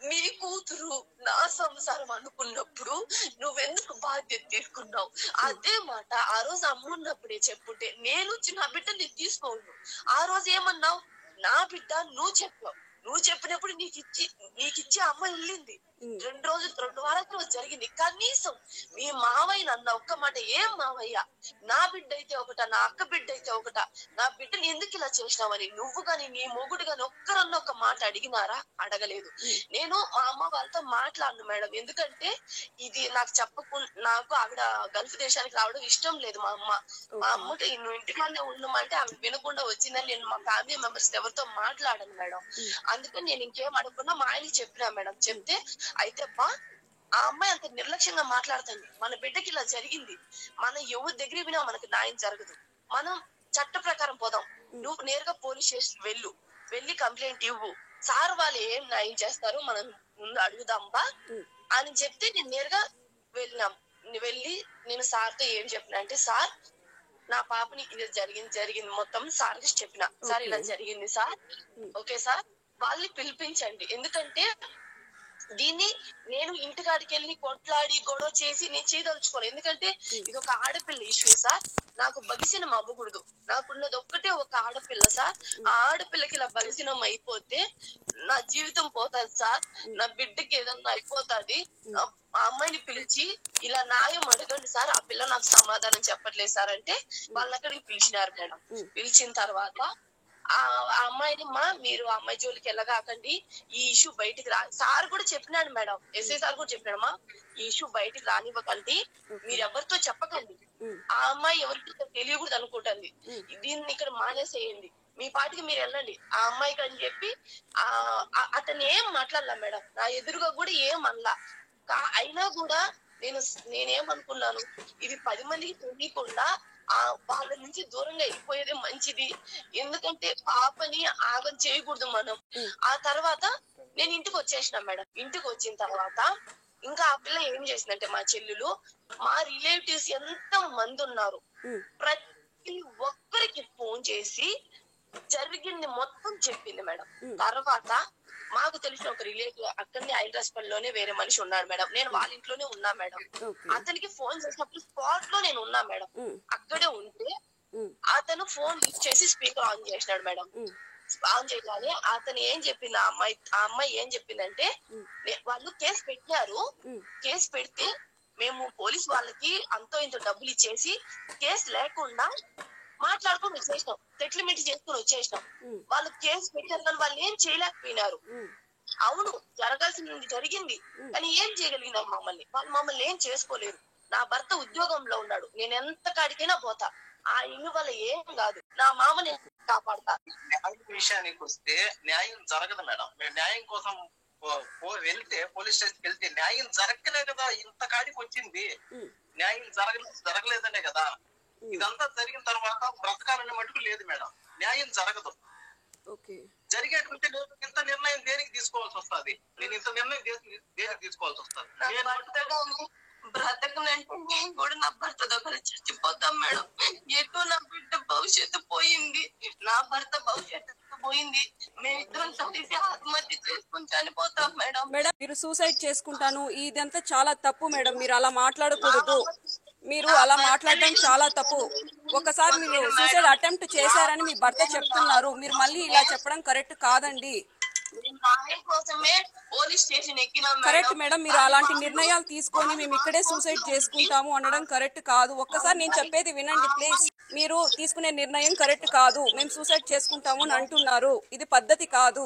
నీ కూతురు నా సంసారం అనుకున్నప్పుడు నువ్వెందుకు బాధ్యత తీసుకున్నావు? అదే మాట ఆ రోజు అమ్మ ఉన్నప్పుడే చెప్పుంటే నేను వచ్చి నా బిడ్డని తీసుకోను. ఆ రోజు ఏమన్నావు, నా బిడ్డ నువ్వు చెప్పావు, నువ్వు చెప్పినప్పుడు నీకిచ్చి అమ్మ వెళ్ళింది. 2 వారాల జరిగింది. కనీసం మీ మావయ్య అన్న ఒక్క మాట, ఏం మావయ్య నా బిడ్డ అయితే ఒకట, నా అక్క బిడ్డ అయితే ఒకట, నా బిడ్డని ఎందుకు ఇలా చేసినావని నువ్వు గాని నీ మొగుడు గాని ఒక్కరన్న ఒక మాట అడిగినారా? అడగలేదు. నేను మా అమ్మ వాళ్ళతో మాట్లాడను మేడం, ఎందుకంటే ఇది నాకు ఆవిడ గల్ఫ్ దేశానికి రావడం ఇష్టం లేదు. మా అమ్మకి నువ్వు ఇంటికానే ఉండమంటే ఆవిడ వినకుండా వచ్చిందని నేను మా ఫ్యామిలీ మెంబర్స్ ఎవరితో మాట్లాడను మేడం. అందుకని నేను ఇంకేం అడగకుండా మా ఆయనకి చెప్పినా మేడం. చెప్తే అయితే ఆ అమ్మాయి అంత నిర్లక్ష్యంగా మాట్లాడుతుంది, మన బిడ్డకి ఇలా జరిగింది, మనం ఎవరి దగ్గర వినా మనకు న్యాయం జరగదు, మనం చట్ట ప్రకారం పోదాం, నువ్వు నేరుగా పోలీస్ స్టేషన్ వెళ్ళి కంప్లైంట్ ఇవ్వు, సార్ వాళ్ళు ఏం న్యాయం చేస్తారో మనం ముందు అడుగుదాంబా అని చెప్తే నేను నేరుగా వెళ్ళి నేను సార్తో ఏం చెప్పినా అంటే, సార్ నా పాపని ఇది జరిగింది మొత్తం సార్కి చెప్పిన, సార్ ఇలా జరిగింది సార్, ఓకే సార్ వాళ్ళని పిలిపించండి, ఎందుకంటే దీన్ని నేను ఇంటికాడికి వెళ్ళి కొట్లాడి గొడవ చేసి నేను చేయదలుచుకోను, ఎందుకంటే ఇది ఒక ఆడపిల్ల ఇష్యూ సార్, నాకు బలిసినం అవ్వకూడదు, నాకున్నది ఒక్కటే ఒక ఆడపిల్ల సార్, ఆ ఆడపిల్లకి ఇలా బలిసినం అయిపోతే నా జీవితం పోతుంది సార్, నా బిడ్డకి ఏదన్నా అయిపోతుంది, ఆ అమ్మాయిని పిలిచి ఇలా న్యాయం అడగండి సార్, ఆ పిల్ల నాకు సమాధానం చెప్పట్లేదు సార్ అంటే వాళ్ళని అక్కడికి పిలిచినారు మేడం. పిలిచిన తర్వాత ఆ అమ్మాయిని మీరు ఆ అమ్మాయి జోలికి వెళ్ళగాకండి, ఈ ఇష్యూ బయటికి సార్ కూడా చెప్పినాడు మేడం, ఎస్ఐ సార్ కూడా చెప్పినాడమ్మా, ఈ ఇష్యూ బయటికి రానివ్వకండి, మీరు ఎవరితో చెప్పకండి, ఆ అమ్మాయి ఎవరికి తెలియకూడదు అనుకుంటుంది, దీన్ని ఇక్కడ మానేసేయండి, మీ పాటికి మీరు వెళ్ళండి ఆ అమ్మాయికి అని చెప్పి అతను ఏం మాట్లాడలా మేడం, నా ఎదురుగా కూడా ఏం అనలా. అయినా కూడా నేనేమనుకున్నాను, ఇది 10 మందికి తెలియకుండా వాళ్ళ నుంచి దూరంగా వెళ్ళిపోయేదే మంచిది, ఎందుకంటే పాపని ఆగం చేయకూడదు మనం. ఆ తర్వాత నేను ఇంటికి వచ్చేసిన మేడం. ఇంటికి వచ్చిన తర్వాత ఇంకా ఆ పిల్ల ఏం చేసిందంటే, మా చెల్లెలు, మా రిలేటివ్స్ ఎంత మంది ఉన్నారు, ప్రతి ఒక్కరికి ఫోన్ చేసి జరిగింది మొత్తం చెప్పింది మేడం. తర్వాత మాకు తెలిసిన ఒక రిలేటివ్ అక్కడనే హైదరాబాద్లోనే వేరే మనిషి ఉన్నాడు మేడం, నేను వాళ్ళ ఇంట్లోనే ఉన్నా మేడం. అతనికి ఫోన్ చేసినప్పుడు స్పాట్ లో నేను ఉన్నా మేడం. అక్కడే ఉంటే అతను ఫోన్ లిఫ్ట్ చేసి స్పీకర్ ఆన్ చేసినాడు మేడం. ఆన్ చేయగానే అతను ఏం చెప్పింది, ఆ అమ్మాయి ఏం చెప్పిందంటే, వాళ్ళు కేసు పెట్టినారు, కేసు పెడితే మేము పోలీస్ వాళ్ళకి అంతో ఇంత డబ్బులు ఇచ్చేసి కేసు లేకుండా మాట్లాడుకొని వచ్చేసినాం, సెటిల్మెంట్ చేసుకుని వచ్చేసినాం. వాళ్ళు కేసు పెట్టారు కానీ వాళ్ళు ఏం చేయలేకపోయినారు. అవును, జరగాల్సింది జరిగింది, కానీ ఏం చేయగలిగినారు వాళ్ళు మమ్మల్ని ఏం చేసుకోలేరు. నా భర్త ఉద్యోగంలో ఉన్నాడు, నేను ఎంత కాడికైనా పోతా, ఆ ఇల్లు వల్ల ఏం కాదు, నా మామని కాపాడతా. న్యాయం విషయానికి వస్తే న్యాయం జరగదు మేడం. మేము న్యాయం కోసం వెళ్తే, పోలీస్ స్టేషన్కి వెళ్తే న్యాయం జరగలే కదా, ఇంత కాడికి వచ్చింది, న్యాయం జరగలేదనే కదా. ఇదంతా జరిగిన తర్వాత బ్రతకాలనే మటుకు లేదు మేడం, న్యాయం జరగదు. జరిగేటువంటి ఇంత నిర్ణయం దేనికి తీసుకోవాల్సి వస్తుంది, నేను ఇంత నిర్ణయం దేనికి తీసుకోవాల్సి వస్తుంది? బ్రతకనంటే నేను కూడా నా భర్త దగ్గర చచ్చిపోతాం మేడం. ఎటు నా బిడ్డ భవిష్యత్తు పోయింది, నా భర్త భవిష్యత్తు పోయింది, మేమిద్దరం కలిసి ఆత్మహత్య చేసుకుని చనిపోతాం మేడం. మేడం, మీరు సూసైడ్ చేసుకుంటాను ఇదంతా చాలా తప్పు మేడం, మీరు అలా మాట్లాడకూడదు, మీరు అలా మాట్లాడడం చాలా తప్పు. ఒకసారి మీరు సూసైడ్ అటెంప్ట్ చేశారని మీ భర్త చెప్తున్నారు, మీరు మళ్ళీ ఇలా చెప్పడం కరెక్ట్ కాదండి. కరెక్ట్ మేడం, మీరు అలాంటి నిర్ణయాలు తీసుకొని మేము ఇక్కడే సూసైడ్ చేసుకుంటాము అనడం కరెక్ట్ కాదు. ఒక్కసారి నేను చెప్పేది వినండి ప్లీజ్. మీరు తీసుకునే నిర్ణయం కరెక్ట్ కాదు, మేము సూసైడ్ చేసుకుంటాము అని అంటున్నారు, ఇది పద్ధతి కాదు.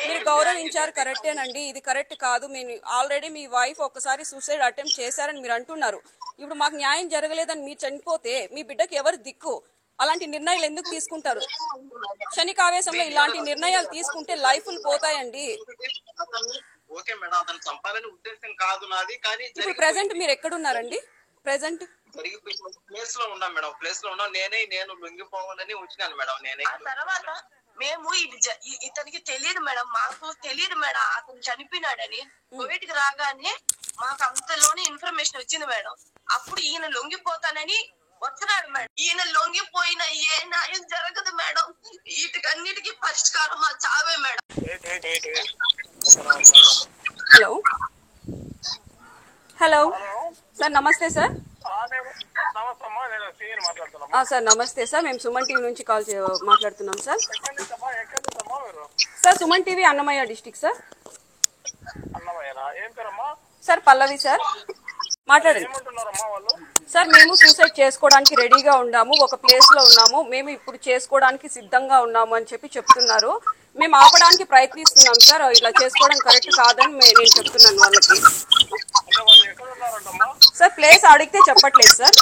మీరు గౌరవించారు కరెక్టేనండి, ఇది కరెక్ట్ కాదు. మేము ఆల్రెడీ మీ వైఫ్ ఒకసారి సూసైడ్ అటెంప్ట్ చేశారని మీరు అంటున్నారు, ఇప్పుడు మాకు న్యాయం జరగలేదని మీరు చనిపోతే మీ బిడ్డకి ఎవరు దిక్కు? అలాంటి నిర్ణయాలు ఎందుకు తీసుకుంటారు? క్షణికావేశంలో ఇలాంటి నిర్ణయాలు తీసుకుంటే లైఫ్లు పోతాయండి. ఇప్పుడు ప్రెసెంట్ మీరు ఎక్కడున్నారండి? ప్రెసెంట్ ప్లేస్ లో ఉన్నాం మేడం, ప్లేస్ లో ఉన్నాం. నేను లొంగిపోవాలని వచ్చినాను మేడం. నేనే తర్వాత మేము ఇతనికి తెలియదు మేడం, మాకు తెలియదు మేడం అతను చనిపోయినాడని. కోవిడ్కి రాగానే మాకు అంతలోనే ఇన్ఫర్మేషన్ వచ్చింది మేడం. అప్పుడు ఈయన లొంగిపోతానని వచ్చినాడు మేడం. ఈయన లొంగిపోయిన ఏ న్యాయం జరగదు మేడం, వీటికన్నిటికీ పరిష్కారం మా చావే మేడం. హలో హలో సార్, నమస్తే సార్. సార్ నమస్తే సార్, మేము సుమన్ టీవీ నుంచి మాట్లాడుతున్నాం sir. Sir Suman TV Annamayya district sir. Sir Pallavi sir, మాట్లాడండి సార్. మేము సూసైడ్ చేసుకోవడానికి రెడీగా ఉన్నాము, ఒక ప్లేస్ లో ఉన్నాము, మేము ఇప్పుడు చేసుకోవడానికి సిద్ధంగా ఉన్నాము అని చెప్తున్నారు. మేము ఆపడానికి ప్రయత్నిస్తున్నాం సార్, ఇలా చేసుకోవడం కరెక్ట్ కాదని నేను చెప్తున్నాను వాళ్ళకి. సార్ ప్లేస్ అడిగితే చెప్పట్లేదు సార్,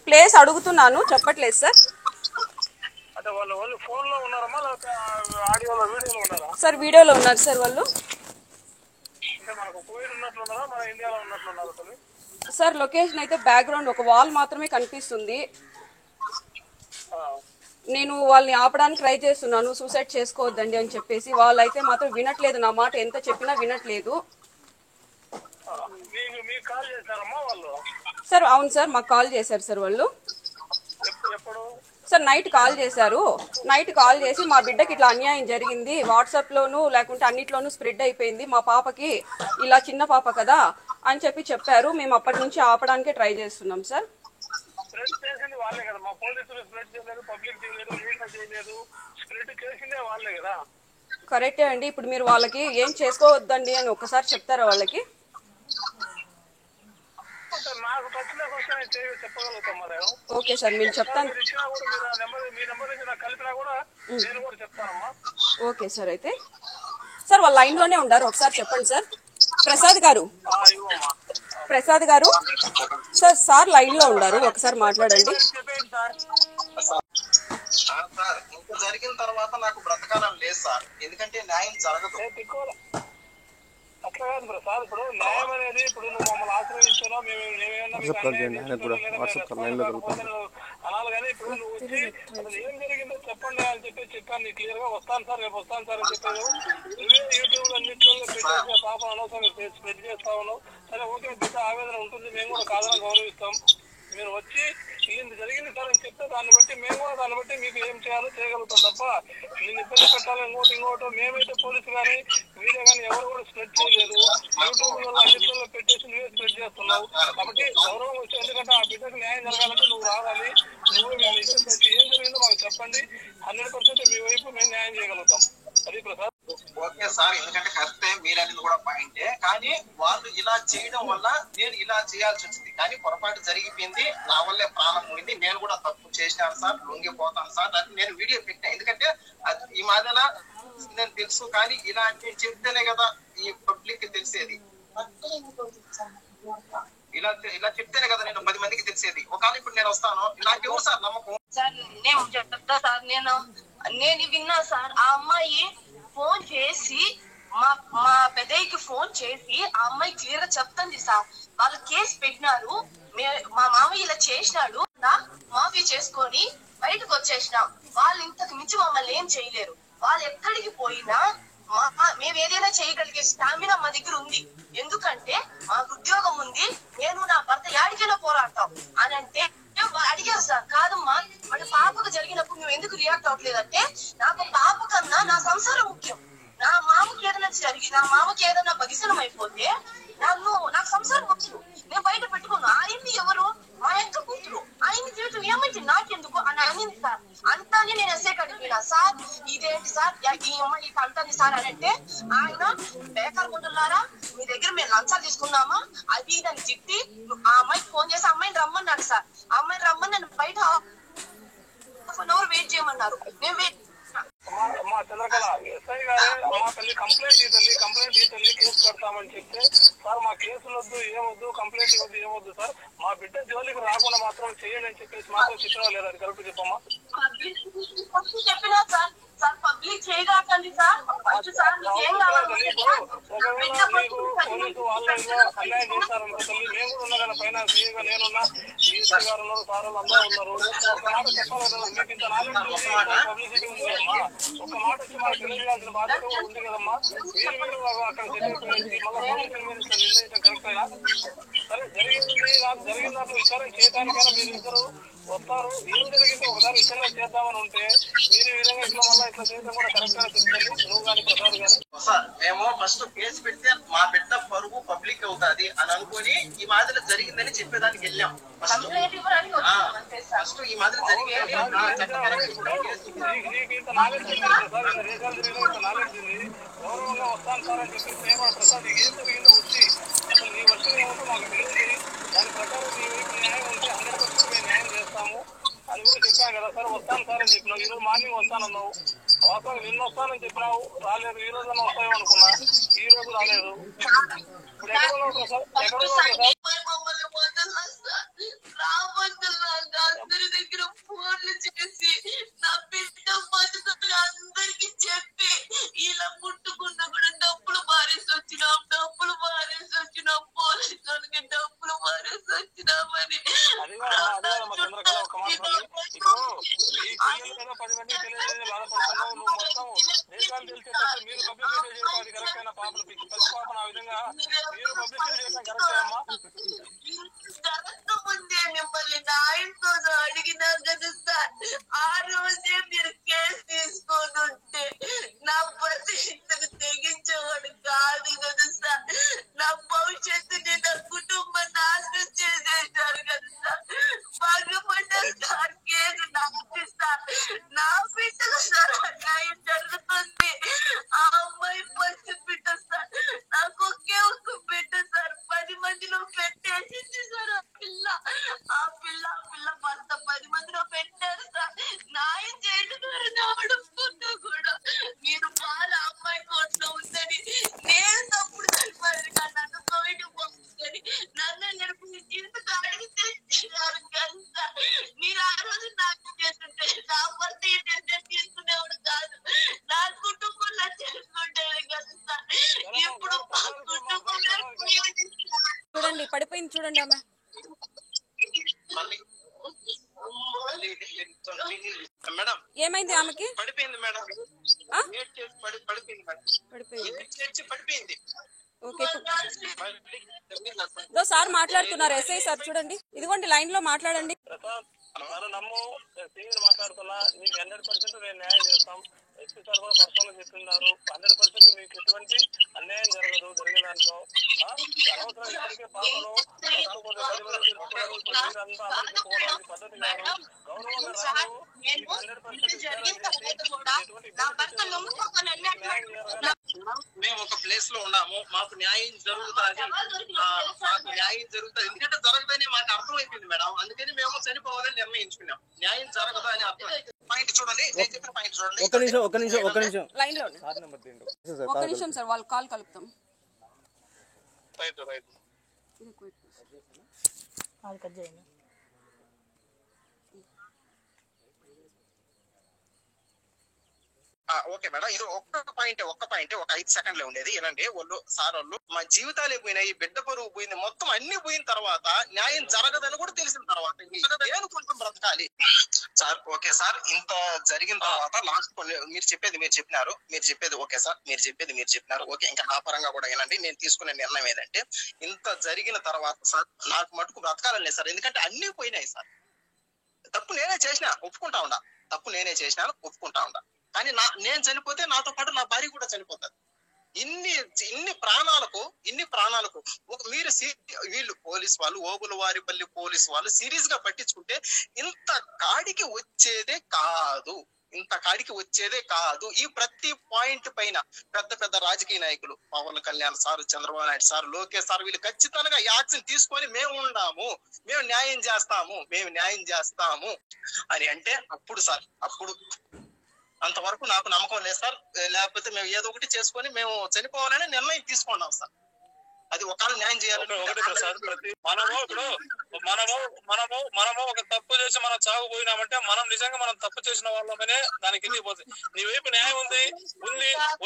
ప్లేస్ అడుగుతున్నాను చెప్పట్లేదు సార్. సార్ వీడియోలో ఉన్నారు సార్ వాళ్ళు. సార్ లొకేషన్ అయితే బ్యాక్గ్రౌండ్ ఒక వాల్ మాత్రమే కనిపిస్తుంది. నేను వాళ్ళని ఆపడానికి ట్రై చేస్తున్నాను, సూసైడ్ చేసుకోవద్దండి అని చెప్పేసి. వాళ్ళైతే మాత్రం వినట్లేదు, నా మాట ఎంత చెప్పినా వినట్లేదు సార్. అవును సార్, మాకు కాల్ చేశారు సార్ వాళ్ళు. సార్ నైట్ కాల్ చేశారు, నైట్ కాల్ చేసి మా బిడ్డకి ఇట్లా అన్యాయం జరిగింది, వాట్సాప్ లోను లేకుంటే అన్నిట్లోనూ స్ప్రెడ్ అయిపోయింది, మా పాపకి ఇలా చిన్న పాప కదా అని చెప్పారు. మేము అప్పటి నుంచి ఆపడానికే ట్రై చేస్తున్నాం సార్. కరెక్టే అండి, ఇప్పుడు మీరు వాళ్ళకి ఏం చేసుకోవద్దండి అని ఒక్కసారి చెప్తారా వాళ్ళకి? సార్ నాకు టచ్ లేక వస్తే నేను చెప్పగలుగుతాం మరి ఓకే సార్ మీరు చెప్తాను. మీరు ఇచ్చినా కూడా మీరు ఆ నెంబర్ మీ నెంబర్ నుంచి నాకు కలిపినా కూడా నేను కూడా చెప్తానమ్మా. Okay sir. అయితే సార్ వాళ్ళ లైన్లోనే ఉన్నారు, ఒకసారి చెప్పండి సార్. ప్రసాద్ గారు, ఇవ్వమ్మా ప్రసాద్ గారు సార్, సార్ లైన్లో ఉన్నారు, ఒకసారి మాట్లాడండి. చెప్పేయండి సార్. సార్ ఇంత జరిగిన తర్వాత నాకు బ్రతకాలని లేదు సార్, ఎందుకంటే న్యాయం జరగదు. అట్లా కాదు ప్రసాద్, ఇప్పుడు న్యాయం అనేది ఇప్పుడు నువ్వు మమ్మల్ని ఆశ్రయించాలో అనాలి కానీ ఇప్పుడు నువ్వు వచ్చి అసలు ఏం జరిగిందో చెప్పండి అని చెప్పాను నీ క్లియర్ గా. వస్తాను సార్, రేపు వస్తాను సార్ అని చెప్పాను. నువ్వే యూట్యూబ్ అన్నింటిలో పెట్టేసి పాపం అనవసరంగా స్ప్రెడ్ చేస్తా ఉన్నావు. సరే ఓకే, బిడ్డ ఆవేదన ఉంటుంది, మేము కూడా కాదని గౌరవిస్తాం. మీరు వచ్చి ఇంత జరిగింది సార్ అని చెప్తే దాన్ని బట్టి మేము కూడా దాన్ని బట్టి మీకు ఏం చేయాలో చేయగలుగుతాం తప్ప నేను ఇబ్బంది పెట్టాలి ఇంకోటి మేమైతే పోలీసు కానీ మీరే కానీ ఎవరు కూడా స్ప్రెడ్ చేయలేదు. యూట్యూబ్ వల్ల అన్నింటిలో పెట్టేసి నువ్వే స్ప్రెడ్ చేస్తున్నావు. కాబట్టి గౌరవం వచ్చి, ఎందుకంటే ఆ బిడ్డకు న్యాయం జరగాలంటే నువ్వు రావాలి. నువ్వు మేము వచ్చి ఏం జరిగిందో మాకు చెప్పండి, 100% మీ వైపు మేము న్యాయం చేయగలుగుతాం. అది ప్రసాద్. ఓకే సార్, ఎందుకంటే కరెక్టే మీరనేది కూడా పాయింటే, కానీ వాళ్ళు ఇలా చేయడం వల్ల నేను ఇలా చేయాల్సి వచ్చింది. కానీ పొరపాటు జరిగిపోయింది, నా వల్లే ప్రాణం పోయింది. నేను కూడా తప్పు చేసినాను సార్, లొంగిపోతాను సార్ అని నేను వీడియో పెట్టినా. ఎందుకంటే ఈ మాదిన నేను తెలుసు, కానీ ఇలా అంటే చెప్తేనే కదా ఈ పబ్లిక్ తెలిసేది. ఇలా చెప్తేనే కదా నేను 10 మందికి తెలిసేది. ఒకవేళ ఇప్పుడు నేను వస్తాను, నాకెవరు సార్ నమ్మకం? సార్ నేను చెప్తా సార్, నేను విన్నా సార్. ఆ అమ్మాయి ఫోన్ చేసి మా పెద్దయ్యకి ఫోన్ చేసి ఆ అమ్మాయి క్లియర్ గా చెప్తుంది సార్. వాళ్ళు కేసు పెట్టినారు, మా మామయ్య ఇలా చేసినాడు, మాఫీ చేసుకొని బయటకు వచ్చేసినాం. వాళ్ళు ఇంతకు మించి మమ్మల్ని ఏం చేయలేరు. వాళ్ళు ఎక్కడికి పోయినా మేము ఏదైనా చేయగలిగే స్టామినా మా దగ్గర ఉంది. ఎందుకంటే మాకు ఉద్యోగం ఉంది, నేను నా భర్త యాడికైనా పోరాడతాం అని అంటే అడిగారు సార్. కాదమ్మా, మన పాపకు జరిగినప్పుడు నువ్వు ఎందుకు రియాక్ట్ అవ్వట్లేదంటే, నాకు పాప కన్నా నా సంసారం ముఖ్యం. నా మామకి ఏదైనా బగిసనం అయిపోతే నాకు సంసారం ముఖ్యం. నేను బయట పెట్టుకోను. ఆయన్ని ఎవరు? మా యొక్క కూతురు. ఆయన్ని జీవితం ఏమైతే నాకెందుకు అని అనింది సార్. అంతానే నేను ఎస్ఐ కడిగిపోయినా సార్. ఇదేంటి సార్ ఈ అమ్మాయి అంటుంది సార్ అని అంటే, ఆయన బేకార్ గుంటున్నారా, మీ దగ్గర మేము లంచాలు తీసుకున్నామా అది దాన్ని చెప్పి ఆ అమ్మాయికి ఫోన్ చేసి అమ్మాయిని రమ్మన్నాడు సార్. అమ్మాయిని రమ్మని నన్ను బయట వెయిట్ చేయమన్నారు. మా చంద్రకళ ఎస్ఐ గారే మా తల్లి కంప్లైంట్ ఈ తల్లి కేసు కడతామని చెప్తే, సార్ మా కేసులు వద్దు, ఏమొద్దు, కంప్లైంట్ ఇవ్వద్దు, ఏమొద్దు సార్, మా బిడ్డ జోలికి రాకుండా మాత్రం చేయండి అని చెప్పేసి మాత్రం చెప్పినా లేదా? అది కరెక్ట్ చెప్పమ్మా. చెప్పినా సార్, పబ్లిక్ చేయకండి సార్. ఒకవేళ మీకు పోలీసు వాళ్ళు అన్యాయం చేస్తారనుకో తల్లి, మేము కూడా ఉన్నా కదా పైన సీఏగా నేనున్నా, ఈసీ గారు ఉన్నారు, సార్ వాళ్ళు అందరూ ఉన్నారు. ఒక మాట చెప్పాలి కదా, మీకు ఇంత నాలెడ్జ్ ఉంది, పబ్లిసిటీ ఉంది కదమ్మా. ఒక మాట వచ్చి మాకు తెలియజేయాల్సిన బాధ్యత కూడా ఉంది కదమ్మా. మీరు అక్కడ తెలియజేసి మళ్ళీ పోలీసుల మీద నిర్ణయించడం కరెక్టేనా? సరే జరిగిన దాంట్లో విచారణ చేయడానికైనా మీరు ఇద్దరు వస్తారు. ఏం జరిగిందో ఒకసారి విచారణ చేద్దామని ఉంటే మీరు ఈ విధంగా ఇట్లా మళ్ళీ ఇట్లా చేయడం కూడా కరెక్ట్ గా చెప్తుంది. నువ్వు కానీ ప్రసాద్ గానీ సార్, మేము ఫస్ట్ కేసు పెడితే మా బిడ్డ పరువు పబ్లిక్ అవుతుంది అని అనుకుని ఈ మాదిరి జరిగిందని చెప్పేదానికి వెళ్ళాం. ఫస్ట్ ఈ మాదిరి జరిగింది నీకు ఇంత నాలెడ్జ్ ఉంది ప్రసాద్, ఇంత దేశాలు జరిగిన ఇంత నాలెడ్జ్ ఉంది, గౌరవంగా వస్తాను సార్ అని చెప్పి ప్రేమ ప్రసాద్ ఏం జరిగిందో వచ్చి అసలు నీ వర్షం ఏమిటో మాకు తెలిసి దాని ప్రకారం నీ వైపు న్యాయం ఉంటే 100% మేము న్యాయం చేస్తాము అని కూడా చెప్పాను కదా సార్. వస్తాను సార్ అని చెప్పినావు, ఈరోజు మార్నింగ్ వస్తానన్నావు. వాస్తవం నిన్న వస్తానని చెప్పినావు, రాలేదు. ఈ రోజు వస్తాయో అనుకున్నా, ఈ రోజు రాలేదు. ఇప్పుడు ఎక్కడ ఉన్నావు ప్రసాద్? అందరి దగ్గర ఫోన్లు చేసి నా బిడ్డ బతుకులు అందరికి చెప్పి ఇలా ముట్టుకున్నా కూడా డబ్బులు మారేసి వచ్చినాం, పోలీసులకి డబ్బులు మారేసి వచ్చినామని. ఇప్పుడు 10 మందికి తెలియజేసి బాధపడుతున్నావు. నువ్వు మొత్తం దేశాలు తెలిసేటట్టు మీరు పబ్లిసిటీ చేయడం అది కరెక్ట్ అయిన పాపలు పసి పాపను ఆ విధంగా మీరు పబ్లిసిటీ చేయడం కరెక్ట్ అమ్మా. ముందే మిమ్మల్ని న్యాయం కోసం అడిగినా కదా సార్. ఆ రోజే మీరు కేసు తీసుకోనుంటే నా పరిస్థితిని తెగించేవాడు కాదు కదా సార్. నా భవిష్యత్తుని, నా కుటుంబం నాశనం చేసేసారు కదా సార్. భగవంత సార్ కేసు నాకు సార్, నా బిడ్డకు సార్ న్యాయం జరుగుతుంది. ఆ అమ్మాయి పసి బిడ్డ సార్, నాకు ఒకే ఒక బిడ్డ సార్. 10 మందిలో పెట్టేసింది సార్. మాట్లాడుతుంది చూడండి ఆమె. మేడం ఏమైంది ఆమెకి? పడిపోయింది మేడం, పడిపోయింది. ఓకే, ఇప్పుడు సార్ మాట్లాడుతున్నారు, ఎస్ఐ సార్ చూడండి, ఇదిగోండి లైన్ లో మాట్లాడండి. నమ్ము సీనియర్ మాట్లాడుతున్నా, నీకు 100% నేను న్యాయం చేస్తాం. ఎస్పీ సార్ కూడా పర్సనల్ చెప్తున్నారు, 100% మీకు ఎటువంటి అన్యాయం జరగదు. జరిగిన దాంట్లో అనవసరం ఇప్పటికే పాపను పద్ధతి కాదు. గౌరవంగా రాదు. 100% మేము ఒక ప్లేస్ లో ఉన్నాము, మాకు న్యాయం జరుగుతుంది, మాకు న్యాయం జరుగుతుంది. ఎందుకంటే జరగదని మాకు అర్థమైపోయింది మేడం, అందుకని మేము చనిపోవాలని నిర్ణయించుకున్నాం. న్యాయం జరగదా అని అర్థం. పాయింట్ చూడండి, నేను చెప్పిన పాయింట్ చూడండి. ఒక నిమిషం లైన్ లో ఒక నిమిషం సార్, వాళ్ళు కాల్ కలుపుతాం. ఓకే మేడం, ఇది ఒక్క పాయింట్ ఒక 5 సెకండ్లే ఉండేది. ఏనండి వాళ్ళు సార్ వాళ్ళు మా జీవితాలే పోయినాయి, బిడ్డ పరువు పోయింది, మొత్తం అన్ని పోయిన తర్వాత న్యాయం జరగదని కూడా తెలిసిన తర్వాత నేను కొంచెం బ్రతకాలి సార్. ఓకే సార్, ఇంత జరిగిన తర్వాత లాస్ట్ మీరు చెప్పేది ఓకే సార్, మీరు చెప్పినారు ఓకే. ఇంకా నా పరంగా కూడా ఏనండి, నేను తీసుకునే నిర్ణయం ఏదంటే, ఇంత జరిగిన తర్వాత సార్ నాకు మటుకు బ్రతకాలనే సార్. ఎందుకంటే అన్ని పోయినాయి సార్. తప్పు నేనే చేసినా ఒప్పుకుంటా ఉండా, కానీ నేను చనిపోతే నాతో పాటు నా భార్య కూడా చనిపోతారు. ఇన్ని ప్రాణాలకు మీరు వీళ్ళు పోలీస్ వాళ్ళు, ఓబులవారిపల్లి పోలీస్ వాళ్ళు సీరియస్ గా పట్టించుకుంటే ఇంత కాడికి వచ్చేదే కాదు. ఈ ప్రతి పాయింట్ పైన పెద్ద రాజకీయ నాయకులు, Pawan Kalyan sir, Chandrababu Naidu sir, Lokesh sir, వీళ్ళు ఖచ్చితంగా యాక్షన్ తీసుకొని మేము ఉండాము, మేము న్యాయం చేస్తాము అని అంటే అప్పుడు అంతవరకు నాకు నమ్మకం లేదు సార్. లేకపోతే మేము ఏదో ఒకటి చేసుకొని మేము చనిపోవాలని నిర్ణయం తీసుకున్నాం సార్. అది ఒకవేళ న్యాయం చేయాలని మనము ఒక తప్పు చేసి మనం చావుపోయినామంటే మనం నిజంగా మనం తప్పు చేసిన వాళ్ళమనే దానికి వెళ్ళిపోతుంది. నీ వైపు న్యాయం ఉంది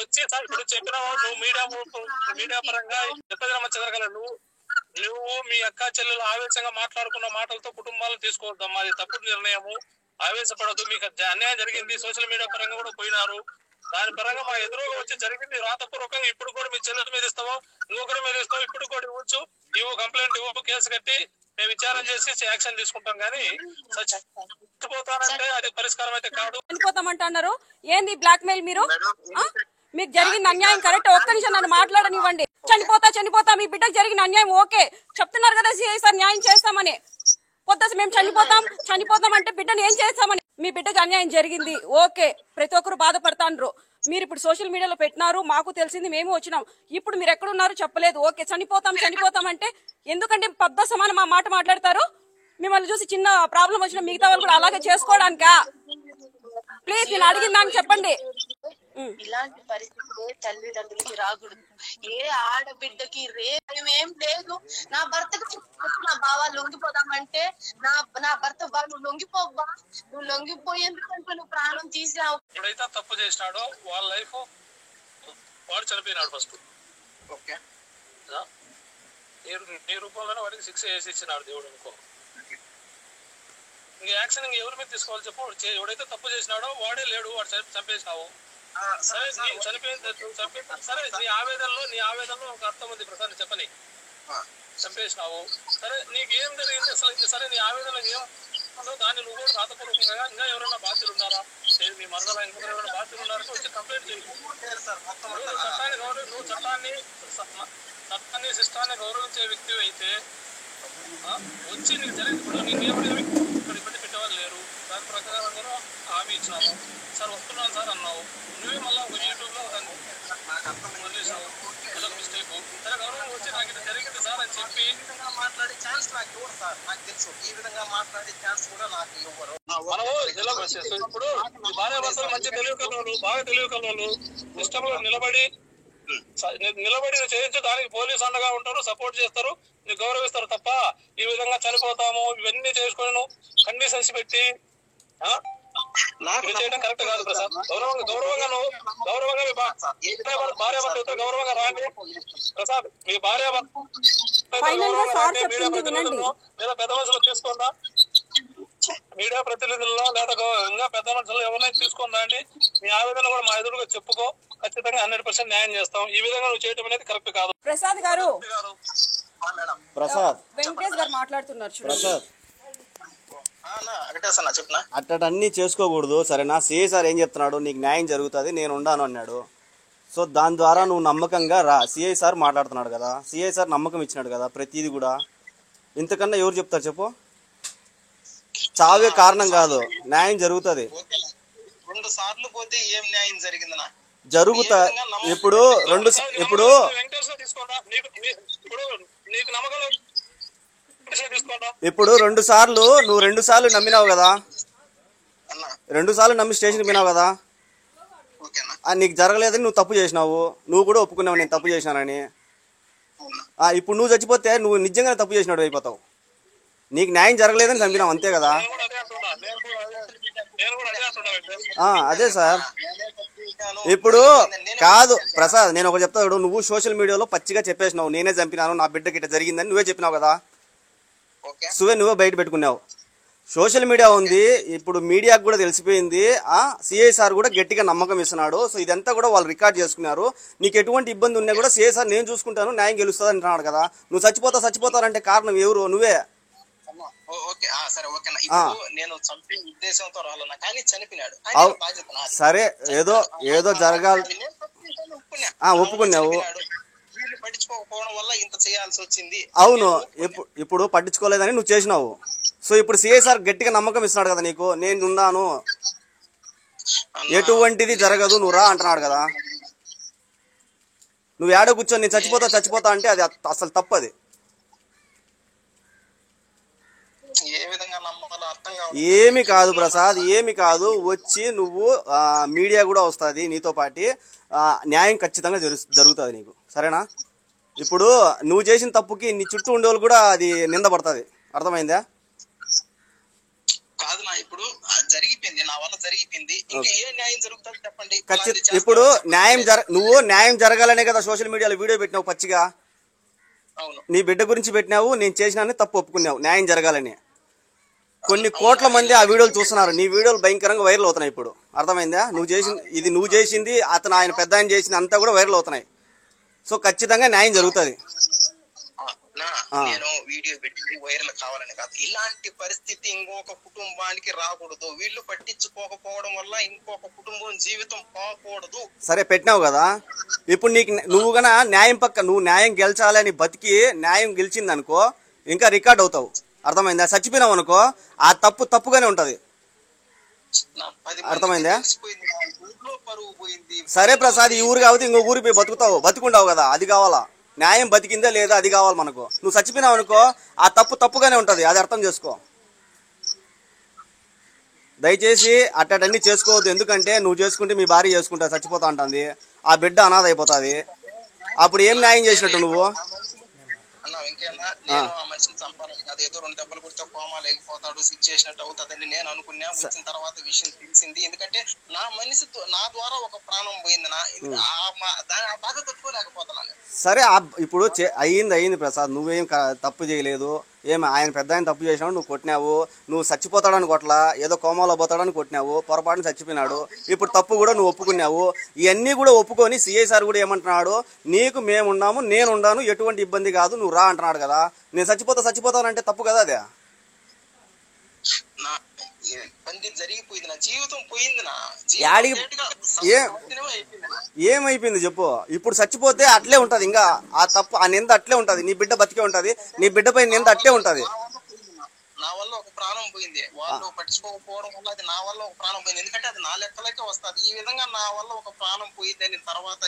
వచ్చి సార్ ఇప్పుడు చెప్పిన వాళ్ళు మీడియా పరంగా ఎత్తదినమ్మ చెదరగల నువ్వు మీ అక్క చెల్లెలు ఆవేశంగా మాట్లాడుకున్న మాటలతో కుటుంబాలను తీసుకోవద్దమ్మా, అది తప్పుడు నిర్ణయము. ఆవేశపడద్దు, మీకు అన్యాయం జరిగింది, సోషల్ మీడియా పరంగా కూడా పోయినారు, దాని పరంగా మా ఎదురుగా వచ్చి జరిగింది రాతపూర్వకంగా. ఇప్పుడు కూడా మీ చెల్లెల మీద ఇస్తావో ఇంకొకరి మీద ఇస్తావు, ఇప్పుడు కూడా ఇవ్వచ్చు, కంప్లైంట్ కేసు కట్టి మేము విచారణ చేసి యాక్షన్ తీసుకుంటాం. కానీ చచ్చిపోతానంటే అది పరిష్కారం అయితే కాదు. చనిపోతామంటున్నారు, ఏంది బ్లాక్ మెయిల్? మీరు మీకు జరిగిన అన్యాయం కరెక్ట్, ఒక్క నిమిషం నన్ను మాట్లాడనివ్వండి. చనిపోతా మీ బిడ్డకు జరిగిన అన్యాయం ఓకే చెప్తున్నారు కదా సిఐ సార్, న్యాయం చేస్తామని. పొద్దు మేము చనిపోతాం అంటే బిడ్డను ఏం చేస్తామని. మీ బిడ్డకు అన్యాయం జరిగింది ఓకే, ప్రతి ఒక్కరు బాధపడతాండ్రు. మీరు ఇప్పుడు సోషల్ మీడియాలో పెట్టినారు, మాకు తెలిసింది, మేము వచ్చినాం. ఇప్పుడు మీరు ఎక్కడున్నారు చెప్పలేదు. ఓకే చనిపోతాం అంటే ఎందుకంటే పెద్ద సమానం మా మాట మాట్లాడతారు. మిమ్మల్ని చూసి చిన్న ప్రాబ్లం వచ్చిన మిగతా వాళ్ళు కూడా అలాగే చేసుకోవడానికా? ప్లీజ్ నేను అడిగిన దానికి చెప్పండి. ఇలాంటి పరిస్థితులు తల్లిదండ్రులకి రాకూడదు. ఏ ఆడబిడ్డకి ఏం లేదు. నా భర్తకు నా బావా లొంగిపోదామంటే నా భర్త నువ్వు లొంగిపోబ్బా, నువ్వు లొంగిపోయేందుకంటే నువ్వు ప్రాణం తీసినావు. ఎప్పుడైతే తప్పు చేసినాడో వాళ్ళ లైఫ్ వాడు చనిపోయినాడు ఫస్ట్. ఓకే, నీ రూపంలోనే వాడికి శిక్ష వేసి ఇచ్చినాడు దేవుడు అనుకో. ఇంక యాక్షన్ ఎవరి మీద తీసుకోవాలి చెప్పు? ఎవడైతే తప్పు చేసినాడో వాడే లేడు, వాడు చంపేసినావు. సరే సరే నీ ఆవేదనలో ఒక అర్థం ఉంది ప్రసాద్, చెప్పని చంపేసినావు. సరే నీకేం జరిగింది అసలు? సరే నీ ఆవేదనలో ఏం దాన్ని నువ్వు కూడా రాతపూర్వకంగా ఇంకా ఎవరైనా బాధ్యులు ఉన్నారా? మీ మరదల ఇంకా ఎవరైనా బాధ్యులు ఉన్నారంటే వచ్చి కంప్లైంట్ చేయి. నువ్వు చట్టాన్ని శిష్టాన్ని గౌరవించే వ్యక్తి అయితే వచ్చి నీకు జరిగింది. నీకు ఎవరు ఇక్కడ ఇబ్బంది పెట్టేవాళ్ళు లేరు, దాని ప్రకారం హామీ ఇచ్చినాము. సార్ వస్తున్నాను సార్ అన్నావు, నువ్వే మళ్ళీ యూట్యూబ్ లో వదిలేసావు. అదొక మిస్టేక్. సరే గౌరవం వచ్చి నాకు ఇది జరిగింది సార్ అని చెప్పి మాట్లాడే ఛాన్స్ నాకు ఇవ్వరు సార్. నాకు తెలుసు ఈ విధంగా మాట్లాడే ఛాన్స్ కూడా నాకు ఇవ్వరు. మనము ఇప్పుడు భార్య భర్తలు మంచి బాగా తెలియకలవాళ్ళు ఇష్టంలో నిలబడి చేయించు, దానికి పోలీసు అండగా ఉంటారు, సపోర్ట్ చేస్తారు, నీకు గౌరవిస్తారు తప్ప ఈ విధంగా చనిపోతాము ఇవన్నీ చేసుకొని కండిషన్స్ పెట్టి నాకు ఇది చేయడం కరెక్ట్ కాదు ప్రసాద్. గౌరవంగా నువ్వు గౌరవంగా మీ భార్య భర్తలతో గౌరవంగా రాండి ప్రసాద్. మీ భార్య ఫైనల్ గా సార్ చెప్తుంది వినండి. లేదా పెద్ద మనుషులు తీసుకుందా, మీడియా ప్రతినిధుల్లో లేదా ఇంకా పెద్ద మనుషులు ఎవరినైనా తీసుకుందా అండి. మీ ఆవేదన కూడా మా ఎదురుగా చెప్పుకో, ఖచ్చితంగా 100% న్యాయం చేస్తాం. ఈ విధంగా నువ్వు చేయడం అనేది కరెక్ట్ కాదు. ప్రసాద్ గారు, ప్రసాద్ వెంకటేష్ గారు మాట్లాడుతున్నారు చూడండి. ప్రసాద్ వెంకటేశ్వర చెప్పిన అట్టన్నీ చేసుకోకూడదు సరేనా. సిఐ సార్ ఏం చెప్తున్నాడు, నీకు న్యాయం జరుగుతుంది నేను ఉండాను అన్నాడు. సో దాని ద్వారా నువ్వు నమ్మకంగా రా. సిఐ సార్ మాట్లాడుతున్నాడు కదా, సిఐ సార్ నమ్మకం ఇచ్చినాడు కదా ప్రతిదీ కూడా. ఇంతకన్నా ఎవరు చెప్తారు చెప్పు. చావే కారణం కాదు, న్యాయం జరుగుతుంది. 2 సార్లు పోతే ఏం న్యాయం జరిగిందనా? జరుగుతా ఇప్పుడు ఇప్పుడు వెంకటేశ్వర తీసుకోండా, నీకు నమ్మకం తీసుకోండా. ఇప్పుడు 2 సార్లు నువ్వు 2 సార్లు నమ్మినావు కదా, అన్నా 2 సార్లు నమ్మి స్టేషన్కి పోయినావు కదా. ఓకేనా? నీకు జరగలేదని నువ్వు తప్పు చేసినావు, నువ్వు కూడా ఒప్పుకున్నావు నేను తప్పు చేసినానని. ఇప్పుడు నువ్వు చచ్చిపోతే నువ్వు నిజంగానే తప్పు చేసినాడు అయిపోతావు. నీకు న్యాయం జరగలేదని చంపినావు అంతే కదా. అదే సార్. ఇప్పుడు కాదు ప్రసాద్, నేను ఒకటి చెప్తాడు. నువ్వు సోషల్ మీడియాలో పచ్చిగా చెప్పేసినావు నేనే చంపినాను, నా బిడ్డకి ఇట్లా జరిగిందని నువ్వే చెప్పినావు కదా. నువ్వే బయట పెట్టుకున్నావు. సోషల్ మీడియా ఉంది, ఇప్పుడు మీడియాకు కూడా తెలిసిపోయింది. సిఐ సార్ కూడా గట్టిగా నమ్మకం ఇస్తున్నాడు. సో ఇదంతా కూడా వాళ్ళు రికార్డ్ చేసుకున్నారు. నీకు ఎటువంటి ఇబ్బంది ఉన్నా కూడా సిఐ సార్ నేను చూసుకుంటాను, న్యాయం గెలుస్తుంది అంటున్నాడు కదా. నువ్వు చచ్చిపోతారంటే కారణం ఎవరు? నువ్వే. ఓకే సరే ఓకేనా. నేను చంపే ఉద్దేశంతో రాలన్నా కానీ చనిపోయినాడు. సరే ఏదో జరగాలి ఒప్పుకున్నావు. పట్టించుకోకపోవడం వల్ల ఇంత చేయాల్సి వచ్చింది. అవును, ఇప్పుడు పట్టించుకోలేదని నువ్వు చేసినావు. సో ఇప్పుడు సిఐ సార్ గట్టిగా నమ్మకం ఇస్తున్నాడు కదా నీకు, నేను ఉన్నాను, ఎటువంటిది జరగదు నువ్వు రా అంటున్నాడు కదా. నువ్వు ఏడో కూర్చొని నేను చచ్చిపోతా అంటే అది అసలు తప్పది. ఏమి కాదు ప్రసాద్, ఏమి కాదు. వచ్చి నువ్వు మీడియా కూడా వస్తుంది నీతో పాటి, న్యాయం ఖచ్చితంగా జరుగుతుంది నీకు సరేనా. ఇప్పుడు నువ్వు చేసిన తప్పుకి నీ చుట్టూ ఉండే వాళ్ళు కూడా అది నిందపడుతుంది, అర్థమైందా? కాదు నా ఇప్పుడు జరిగిపోయింది, నా వల్ల జరిగిపోయింది. ఇంకా ఏ న్యాయం జరుగుతుంది చెప్పండి. ఇప్పుడు నువ్వు న్యాయం జరగాలనే కదా సోషల్ మీడియాలో వీడియో పెట్టినావు పచ్చిగా. నీ బిడ్డ గురించి పెట్టినావు, నేను చేసినా తప్పు ఒప్పుకున్నావు, న్యాయం జరగాలని. కొన్ని కోట్ల మంది ఆ వీడియోలు చూస్తున్నారు. నీ వీడియోలు భయంకరంగా వైరల్ అవుతున్నాయి ఇప్పుడు, అర్థమైందా? నువ్వు చేసింది అతను ఆయన పెద్ద ఆయన చేసింది అంతా కూడా వైరల్ అవుతున్నాయి. సో ఖచ్చితంగా న్యాయం జరుగుతుంది. నేను వీడియో పెట్టి వైరల్ కావాలని కాదు, ఇలాంటి పరిస్థితి ఇంకొక కుటుంబానికి రాకూడదు. వీళ్ళు పట్టించుకోకపోవడం వల్ల ఇంకొక కుటుంబం జీవితం పోకూడదు. సరే పెట్టినావు కదా, ఇప్పుడు నువ్వు గన నువ్వు న్యాయం గెలిచాలని బతికి న్యాయం గెలిచింది అనుకో, ఇంకా రికార్డ్ అవుతావు, అర్థమైందా? చచ్చిపోయినావు అనుకో, ఆ తప్పుగానే ఉంటది, అర్థమైందా? సరే ప్రసాద్, ఈ ఊరు కాబట్టి ఇంకో ఊరికి పోయి బతుకుంటావు కదా, అది కావాలా? న్యాయం బతికిందా లేదా అది కావాలి మనకు. నువ్వు చచ్చిపోయినావు అనుకో, ఆ తప్పుగానే ఉంటది, అది అర్థం చేసుకో. దయచేసి అట్టన్నీ చేసుకోవద్దు. ఎందుకంటే నువ్వు చేసుకుంటే మీ భార్య చేసుకుంటా చచ్చిపోతా ఉంటుంది, ఆ బిడ్డ అనాథ అయిపోతుంది. అప్పుడు ఏం న్యాయం చేసినట్టు నువ్వు? నేను ఆ మనిషిని చంపాలని కాదు, ఏదో 2 దెబ్బలు కొడితే కోమా లేకపోతాడు, సిక్ చేసినట్టు అవుతుందని నేను అనుకున్నా. వచ్చిన తర్వాత విషయం తెలిసింది. ఎందుకంటే నా మనిషితో నా ద్వారా ఒక ప్రాణం పోయింది, దాని బాధ తట్టుకోలేకపోతున్నాను. సరే ఇప్పుడు అయింది ప్రసాద్, నువ్వేం తప్పు చేయలేదు. ఆయన పెద్ద ఆయన తప్పు చేసినావు, నువ్వు కొట్టినావు. నువ్వు చచ్చిపోతాడని కొట్లా, ఏదో కోమాలో పోతాడని కొట్టినావు, పొరపాటున చచ్చిపోయినాడు. ఇప్పుడు తప్పు కూడా నువ్వు ఒప్పుకున్నావు. ఇవన్నీ కూడా ఒప్పుకొని సిఐ సార్ కూడా ఏమంటున్నాడు, నీకు మేమున్నాము, నేను ఉన్నాను, ఎటువంటి ఇబ్బంది కాదు, నువ్వు రా అంటున్నాడు కదా. నేను చచ్చిపోతానంటే తప్పు కదా అదే. జరిగిపోయింది, నా జీవితం పోయింది. ఏమైపోయింది చెప్పు? ఇప్పుడు చచ్చిపోతే అట్లే ఉంటది, ఇంకా ఆ నింద అట్లే ఉంటది, నీ బిడ్డ బతికే ఉంటది, నీ బిడ్డపై నింద అట్లే ఉంటది. నా వల్ల ఒక ప్రాణం పోయింది, వాళ్ళు పట్టించుకోకపోవడం వల్ల అది నా వల్ల ఒక ప్రాణం పోయింది. ఎందుకంటే అది నా లెక్కలకే వస్తుంది. ఈ విధంగా నా వల్ల ఒక ప్రాణం పోయింది అని తర్వాత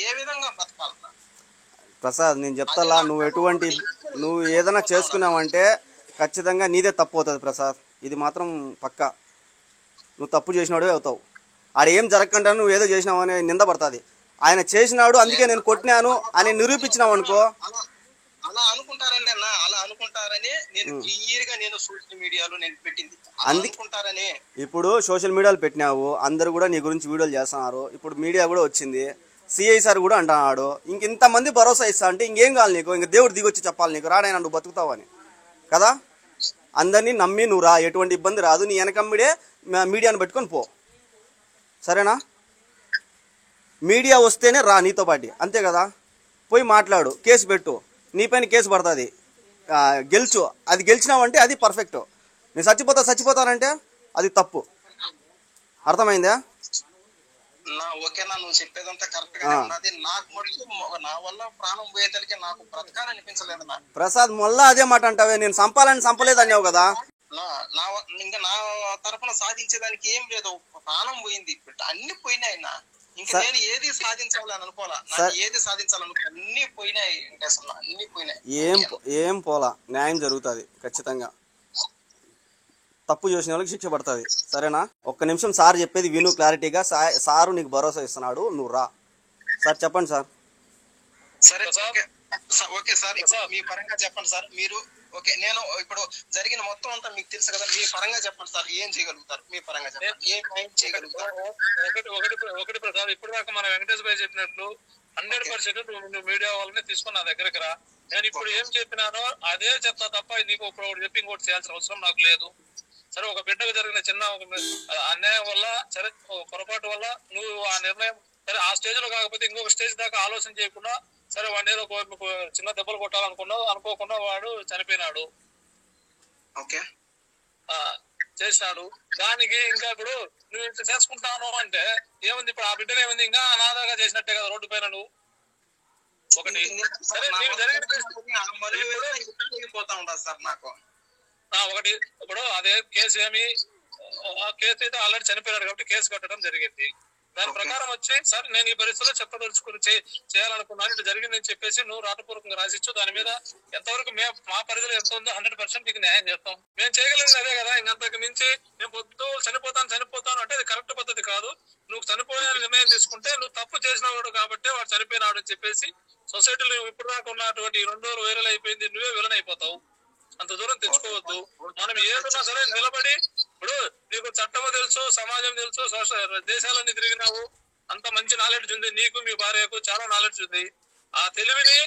ఏ విధంగా బతకాలన్నా? ప్రసాద్ నేను చెప్తాలా, నువ్వు ఏదైనా చేసుకున్నావంటే ఖచ్చితంగా నీదే తప్పు అవుతుంది ప్రసాద్, ఇది మాత్రం పక్కా. నువ్వు తప్పు చేసినాడే అవుతావు. ఆడేం జరగకుండా నువ్వు ఏదో చేసినావు అని నింద పడుతుంది. ఆయన చేసినాడు అందుకే నేను కొట్టినాను అని నిరూపించినావు అనుకో. అలా అనుకుంటారండి అన్న, అలా అనుకుంటారని నేను క్లియర్ గా నేను సోషల్ మీడియాలో నేను పెట్టింది అనుకుంటారని. ఇప్పుడు సోషల్ మీడియాలో పెట్టినావు, అందరు కూడా నీ గురించి వీడియోలు చేస్తున్నారు, ఇప్పుడు మీడియా కూడా వచ్చింది, సిఐ సార్ కూడా అంటున్నాడు. ఇంతమంది భరోసా ఇస్తా అంటే ఇంకేం కావాలి నీకు? ఇంక దేవుడు దిగొచ్చి చెప్పాలి నీకు రాడైనా నువ్వు బతుకుతావని కదా. అందరినీ నమ్మి నువ్వు రా, ఎటువంటి ఇబ్బంది రాదు. నీ వెనకమ్మిడే మీడియాను పెట్టుకొని పో, సరేనా? మీడియా వస్తేనే రా నీతో పాటు, అంతే కదా. పోయి మాట్లాడు, కేసు పెట్టు, నీ పైన కేసు పడుతుంది, గెలుచు. అది గెలిచినావంటే అది పర్ఫెక్ట్. నేను చచ్చిపోతానంటే అది తప్పు. అర్థమైందా? ఓకేనా, నువ్వు చెప్పేదంతా కరెక్ట్ గా ఉన్నది. నాకు మటుకు నా వల్ల ప్రాణం పోయేతలకి నాకు బ్రతకాలనిపించలేదు. నా ప్రసాద్ మళ్ళా అదే మాట అంటావే, నేను చంపలేదు అన్నావు కదా. ఇంకా నా తరఫున సాధించేదానికి ఏం లేదు, ప్రాణం పోయింది, అన్ని పోయినాయి. ఇంకా నేను ఏది సాధించాలని అనుకోవాలా, ఏది సాధించాలనుకో అన్ని పోయినాయి, అన్ని పోయినాయి. ఏం పోలా, న్యాయం జరుగుతుంది ఖచ్చితంగా. తప్పు చేసిన వాళ్ళకి శిక్ష పడుతుంది, సరేనా? ఒక్క నిమిషం సార్ చెప్పేది విను క్లారిటీగా. సారు నీకు భరోసా ఇస్తున్నాడు, నువ్వు రా. సార్ చెప్పండి సార్. సరే ఓకే సార్, మీ పరంగా చెప్పండి సార్. మీరు ఓకే, నేను ఇప్పుడు జరిగిన మొత్తం అంతా మీకు తెలుసు కదా, మీ పరంగా చెప్పండి సార్. ఏం చేయగలుగుతారు మీ పరంగా చెప్పండి, ఏం చేయగలుగుతారు? ఒకటి ప్రసాద్, ఇప్పుడు దాకా మన వెంకటేష్ భాయ్ చెప్పినట్లు 100% నువ్వు మీడియా వాళ్ళని తీసుకుని నా దగ్గరికి రా. నేను ఇప్పుడు ఏం చెప్పినానో అదే చెప్తా తప్ప నీకు ఒకటి చెప్పి ఇంకోటి చేయాల్సిన అవసరం నాకు లేదు. సరే, ఒక బిడ్డకు జరిగిన చిన్న అన్యాయం వల్ల, సరే పొరపాటు వల్ల నువ్వు ఆ నిర్ణయం, సరే ఆ స్టేజ్ లో కాకపోతే ఇంకొక స్టేజ్ దాకా ఆలోచన చేయకుండా, సరే వాడిని ఏదో చిన్న దెబ్బలు కొట్టాలనుకున్నావు, అనుకోకుండా వాడు చనిపోయినాడు, చేసినాడు. దానికి ఇంకా ఇప్పుడు నువ్వు ఇంత చేసుకుంటాను అంటే ఏముంది? ఇప్పుడు ఆ బిడ్డలు ఏముంది, ఇంకా అనాథగా చేసినట్టే కదా రోడ్డు పైన నువ్వు. ఒకటి సరే, నీకు ఒకటి ఇప్పుడు అదే కేసు కేసు అయితే ఆల్రెడీ చనిపోయాడు కాబట్టి కేసు కట్టడం జరిగింది. దాని ప్రకారం వచ్చి సార్ నేను ఈ పరిస్థితుల్లో చెప్పదలుచుకుని చేయాలనుకున్నాను, ఇటు జరిగిందని చెప్పేసి నువ్వు రాతపూర్వకంగా రాసిచ్చు. దాని మీద ఎంతవరకు మా పరిధిలో ఎంత ఉందో 100% నీకు న్యాయం చేస్తాం. మేము చేయగలిగింది అదే కదా. ఇంకంతకు మించి నేను పొద్దు చనిపోతాను అంటే అది కరెక్ట్ పద్ధతి కాదు. నువ్వు చనిపోయాలని నిర్ణయం తీసుకుంటే నువ్వు తప్పు చేసినవాడు కాబట్టి వాడు చనిపోయినాడు అని చెప్పేసి సొసైటీలో ఇప్పుడు దాకా ఉన్నటువంటి 2 రోజులు వైరల్ అయిపోయింది, నువ్వే విలన్ అయిపోతావు. అంత దూరం తెచ్చుకోవద్దు. మనం ఏదన్నా సరే నిలబడి, ఇప్పుడు నీకు చట్టము తెలుసు, సమాజం తెలుసు, దేశాలన్నీ తిరిగినావు, అంత మంచి నాలెడ్జ్ ఉంది నీకు, మీ భార్యకు చాలా నాలెడ్జ్ ఉంది. ఆ తెలివిని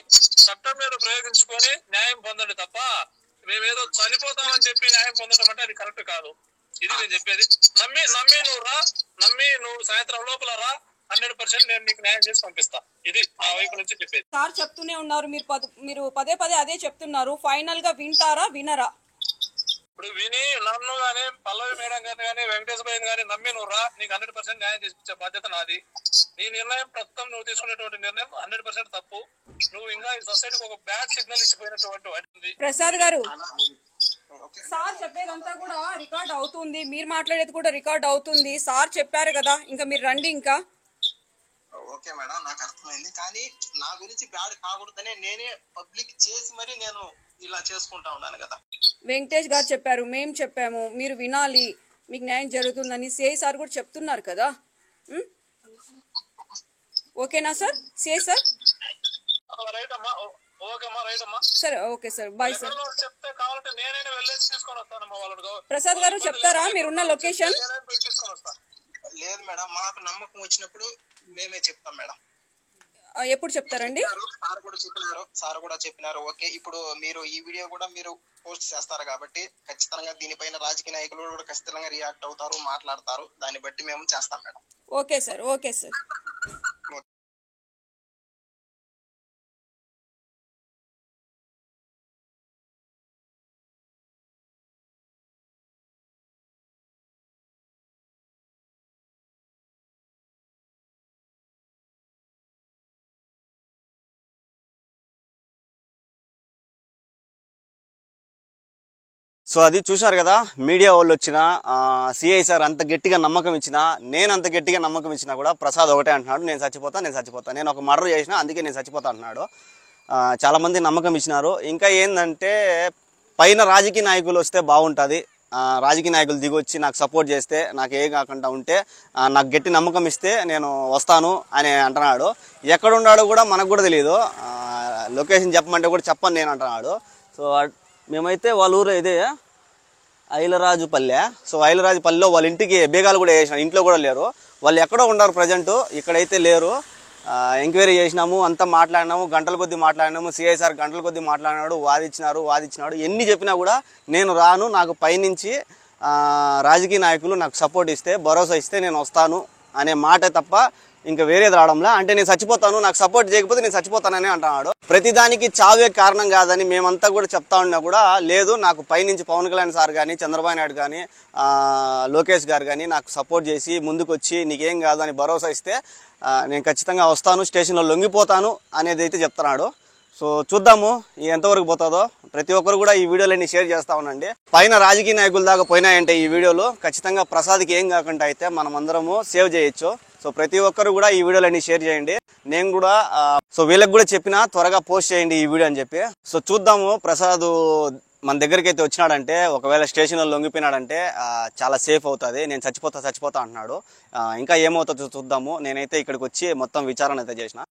చట్టం మీద ప్రయోగించుకొని న్యాయం పొందండి తప్ప మేమేదో చనిపోతామని చెప్పి న్యాయం పొందడం అంటే అది కరెక్ట్ కాదు. ఇది నేను చెప్పేది. నమ్మి నువ్వు రా, నువ్వు సాయంత్రం లోపల రా, 100% నేను నీకు న్యాయం చేసి పంపిస్తా. ఇది నా వైపు నుంచి చెప్పేది. సార్ చెప్తూనే ఉన్నారు, మీరు పదే అదే చెప్తున్నారు. ఫైనల్ గా వింటారా వినరా? ఇప్పుడు విని నన్ను గానీ, పల్లవి మేడం గారిని గానీ, వెంకటేష్ భాయ్ గానీ నమ్మి నువ్వు రా, నీకు 100% న్యాయం చేసే బాధ్యత నాది. నీ నిర్ణయం ప్రస్తుతం నువ్వు తీసుకునేటువంటి నిర్ణయం 100% తప్పు. నువ్వు ఇంకా ఈ సొసైటీకి ఒక బ్యాడ్ సిగ్నల్ ఇచ్చిపోయినటువంటి ప్రసాద్ గారు, సార్ చెప్పేదంతా కూడా రికార్డ్ అవుతుంది, మీరు మాట్లాడేది కూడా రికార్డ్ అవుతుంది. సార్ చెప్పారు కదా, ఇంకా మీరు రండి. ఇంకా ఓకే మేడం, నాకు అర్థమైంది. కానీ నా గురించి బ్యాడ్ కాకూడదనే నేనే పబ్లిక్ చేసి మరి నేను ఇలా చేసుకుంటా ఉన్నాను కదా. వెంకటేష్ గారు చెప్పారు, మేము చెప్పాము, మీరు వినాలి, మీకు న్యాయం జరుగుతుందని సిఐ సార్ కూడా చెప్తున్నారు కదా. ఓకేనా సార్? సిఐ సార్ సరే, okay sir, bye sir. Prasad garu చెప్తారా మీరున్న లొకేషన్? లేదు మేడం, మాకు నమ్మకం వచ్చినప్పుడు మేమే చెప్తాం మేడం. ఎప్పుడు చెప్తారండి? సార్ కూడా చెప్పినారు. ఓకే, ఇప్పుడు మీరు ఈ వీడియో కూడా మీరు పోస్ట్ చేస్తారు కాబట్టి ఖచ్చితంగా దీనిపైన రాజకీయ నాయకులు కూడా ఖచ్చితంగా రియాక్ట్ అవుతారు, మాట్లాడతారు. దాన్ని బట్టి మేము చేస్తాం madam. Okay sir, okay sir. So అది చూశారు కదా, మీడియా వాళ్ళు వచ్చిన సిఐ సార్ అంత గట్టిగా నమ్మకం ఇచ్చినా, నేను అంత గట్టిగా నమ్మకం ఇచ్చినా కూడా ప్రసాద్ ఒకటే అంటున్నాడు, నేను చచ్చిపోతా, నేను ఒక మర్డర్ చేసినా అందుకే నేను చచ్చిపోతా అంటున్నాడు. చాలామంది నమ్మకం ఇచ్చినారు. ఇంకా ఏంటంటే పైన రాజకీయ నాయకులు వస్తే బాగుంటుంది, రాజకీయ నాయకులు దిగొచ్చి నాకు సపోర్ట్ చేస్తే, నాకు ఏ కాకుండా ఉంటే, నాకు గట్టి నమ్మకం ఇస్తే నేను వస్తాను అని అంటున్నాడు. ఎక్కడున్నాడో కూడా మనకు కూడా తెలియదు, లొకేషన్ చెప్పమంటే కూడా చెప్పను నేను అంటున్నాడు. సో మేమైతే వాళ్ళ ఊరు ఇదే ఐలరాజుపల్లె. సో ఐలరాజుపల్లెలో వాళ్ళ ఇంటికి బీగాలు కూడా వేసినాం, ఇంట్లో కూడా లేరు. వాళ్ళు ఎక్కడో ఉన్నారు ప్రజెంట్, ఇక్కడైతే లేరు. ఎంక్వైరీ చేసినాము, అంతా మాట్లాడినాము, గంటల కొద్దీ మాట్లాడినాము. సిఐ సార్ గంటల కొద్దీ మాట్లాడినాడు, వాదించినాడు. ఎన్ని చెప్పినా కూడా నేను రాను, నాకు పైనుంచి రాజకీయ నాయకులు నాకు సపోర్ట్ ఇస్తే, భరోసా ఇస్తే నేను వస్తాను అనే మాట తప్ప ఇంకా వేరేది రావడంలా. అంటే నేను చచ్చిపోతాను, నాకు సపోర్ట్ చేయకపోతే నేను చచ్చిపోతానని అంటున్నాడు. ప్రతిదానికి చావే కారణం కాదని మేమంతా కూడా చెప్తా ఉన్నా కూడా లేదు, నాకు పైనుంచి పవన్ కళ్యాణ్ సార్ కానీ, చంద్రబాబు నాయుడు కానీ, లోకేష్ గారు కానీ నాకు సపోర్ట్ చేసి ముందుకు వచ్చి నీకేం కాదు అని భరోసా ఇస్తే నేను ఖచ్చితంగా వస్తాను, స్టేషన్లో లొంగిపోతాను అనేది అయితే చెప్తున్నాడు. సో చూద్దాము ఎంతవరకు పోతుందో. ప్రతి ఒక్కరు కూడా ఈ వీడియోలన్నీ షేర్ చేస్తా ఉండండి. పైన రాజకీయ నాయకుల దాకా పోయినాయంటే ఈ వీడియోలో ఖచ్చితంగా ప్రసాద్కి ఏం కాకుండా అయితే మనం అందరము సేవ్ చేయొచ్చు. సో ప్రతి ఒక్కరు కూడా ఈ వీడియోలన్నీ షేర్ చేయండి. నేను కూడా సో వీళ్ళకి కూడా చెప్పిన త్వరగా పోస్ట్ చేయండి ఈ వీడియో అని చెప్పి. సో చూద్దాము ప్రసాద్ మన దగ్గరికి అయితే వచ్చినాడంటే, ఒకవేళ స్టేషన్లో లొంగిపోయినాడంటే చాలా సేఫ్ అవుతుంది. నేను చచ్చిపోతా అంటున్నాడు. ఇంకా ఏమవుతుందో చూద్దాము. నేనైతే ఇక్కడికి వచ్చి మొత్తం విచారణ అయితే చేసిన.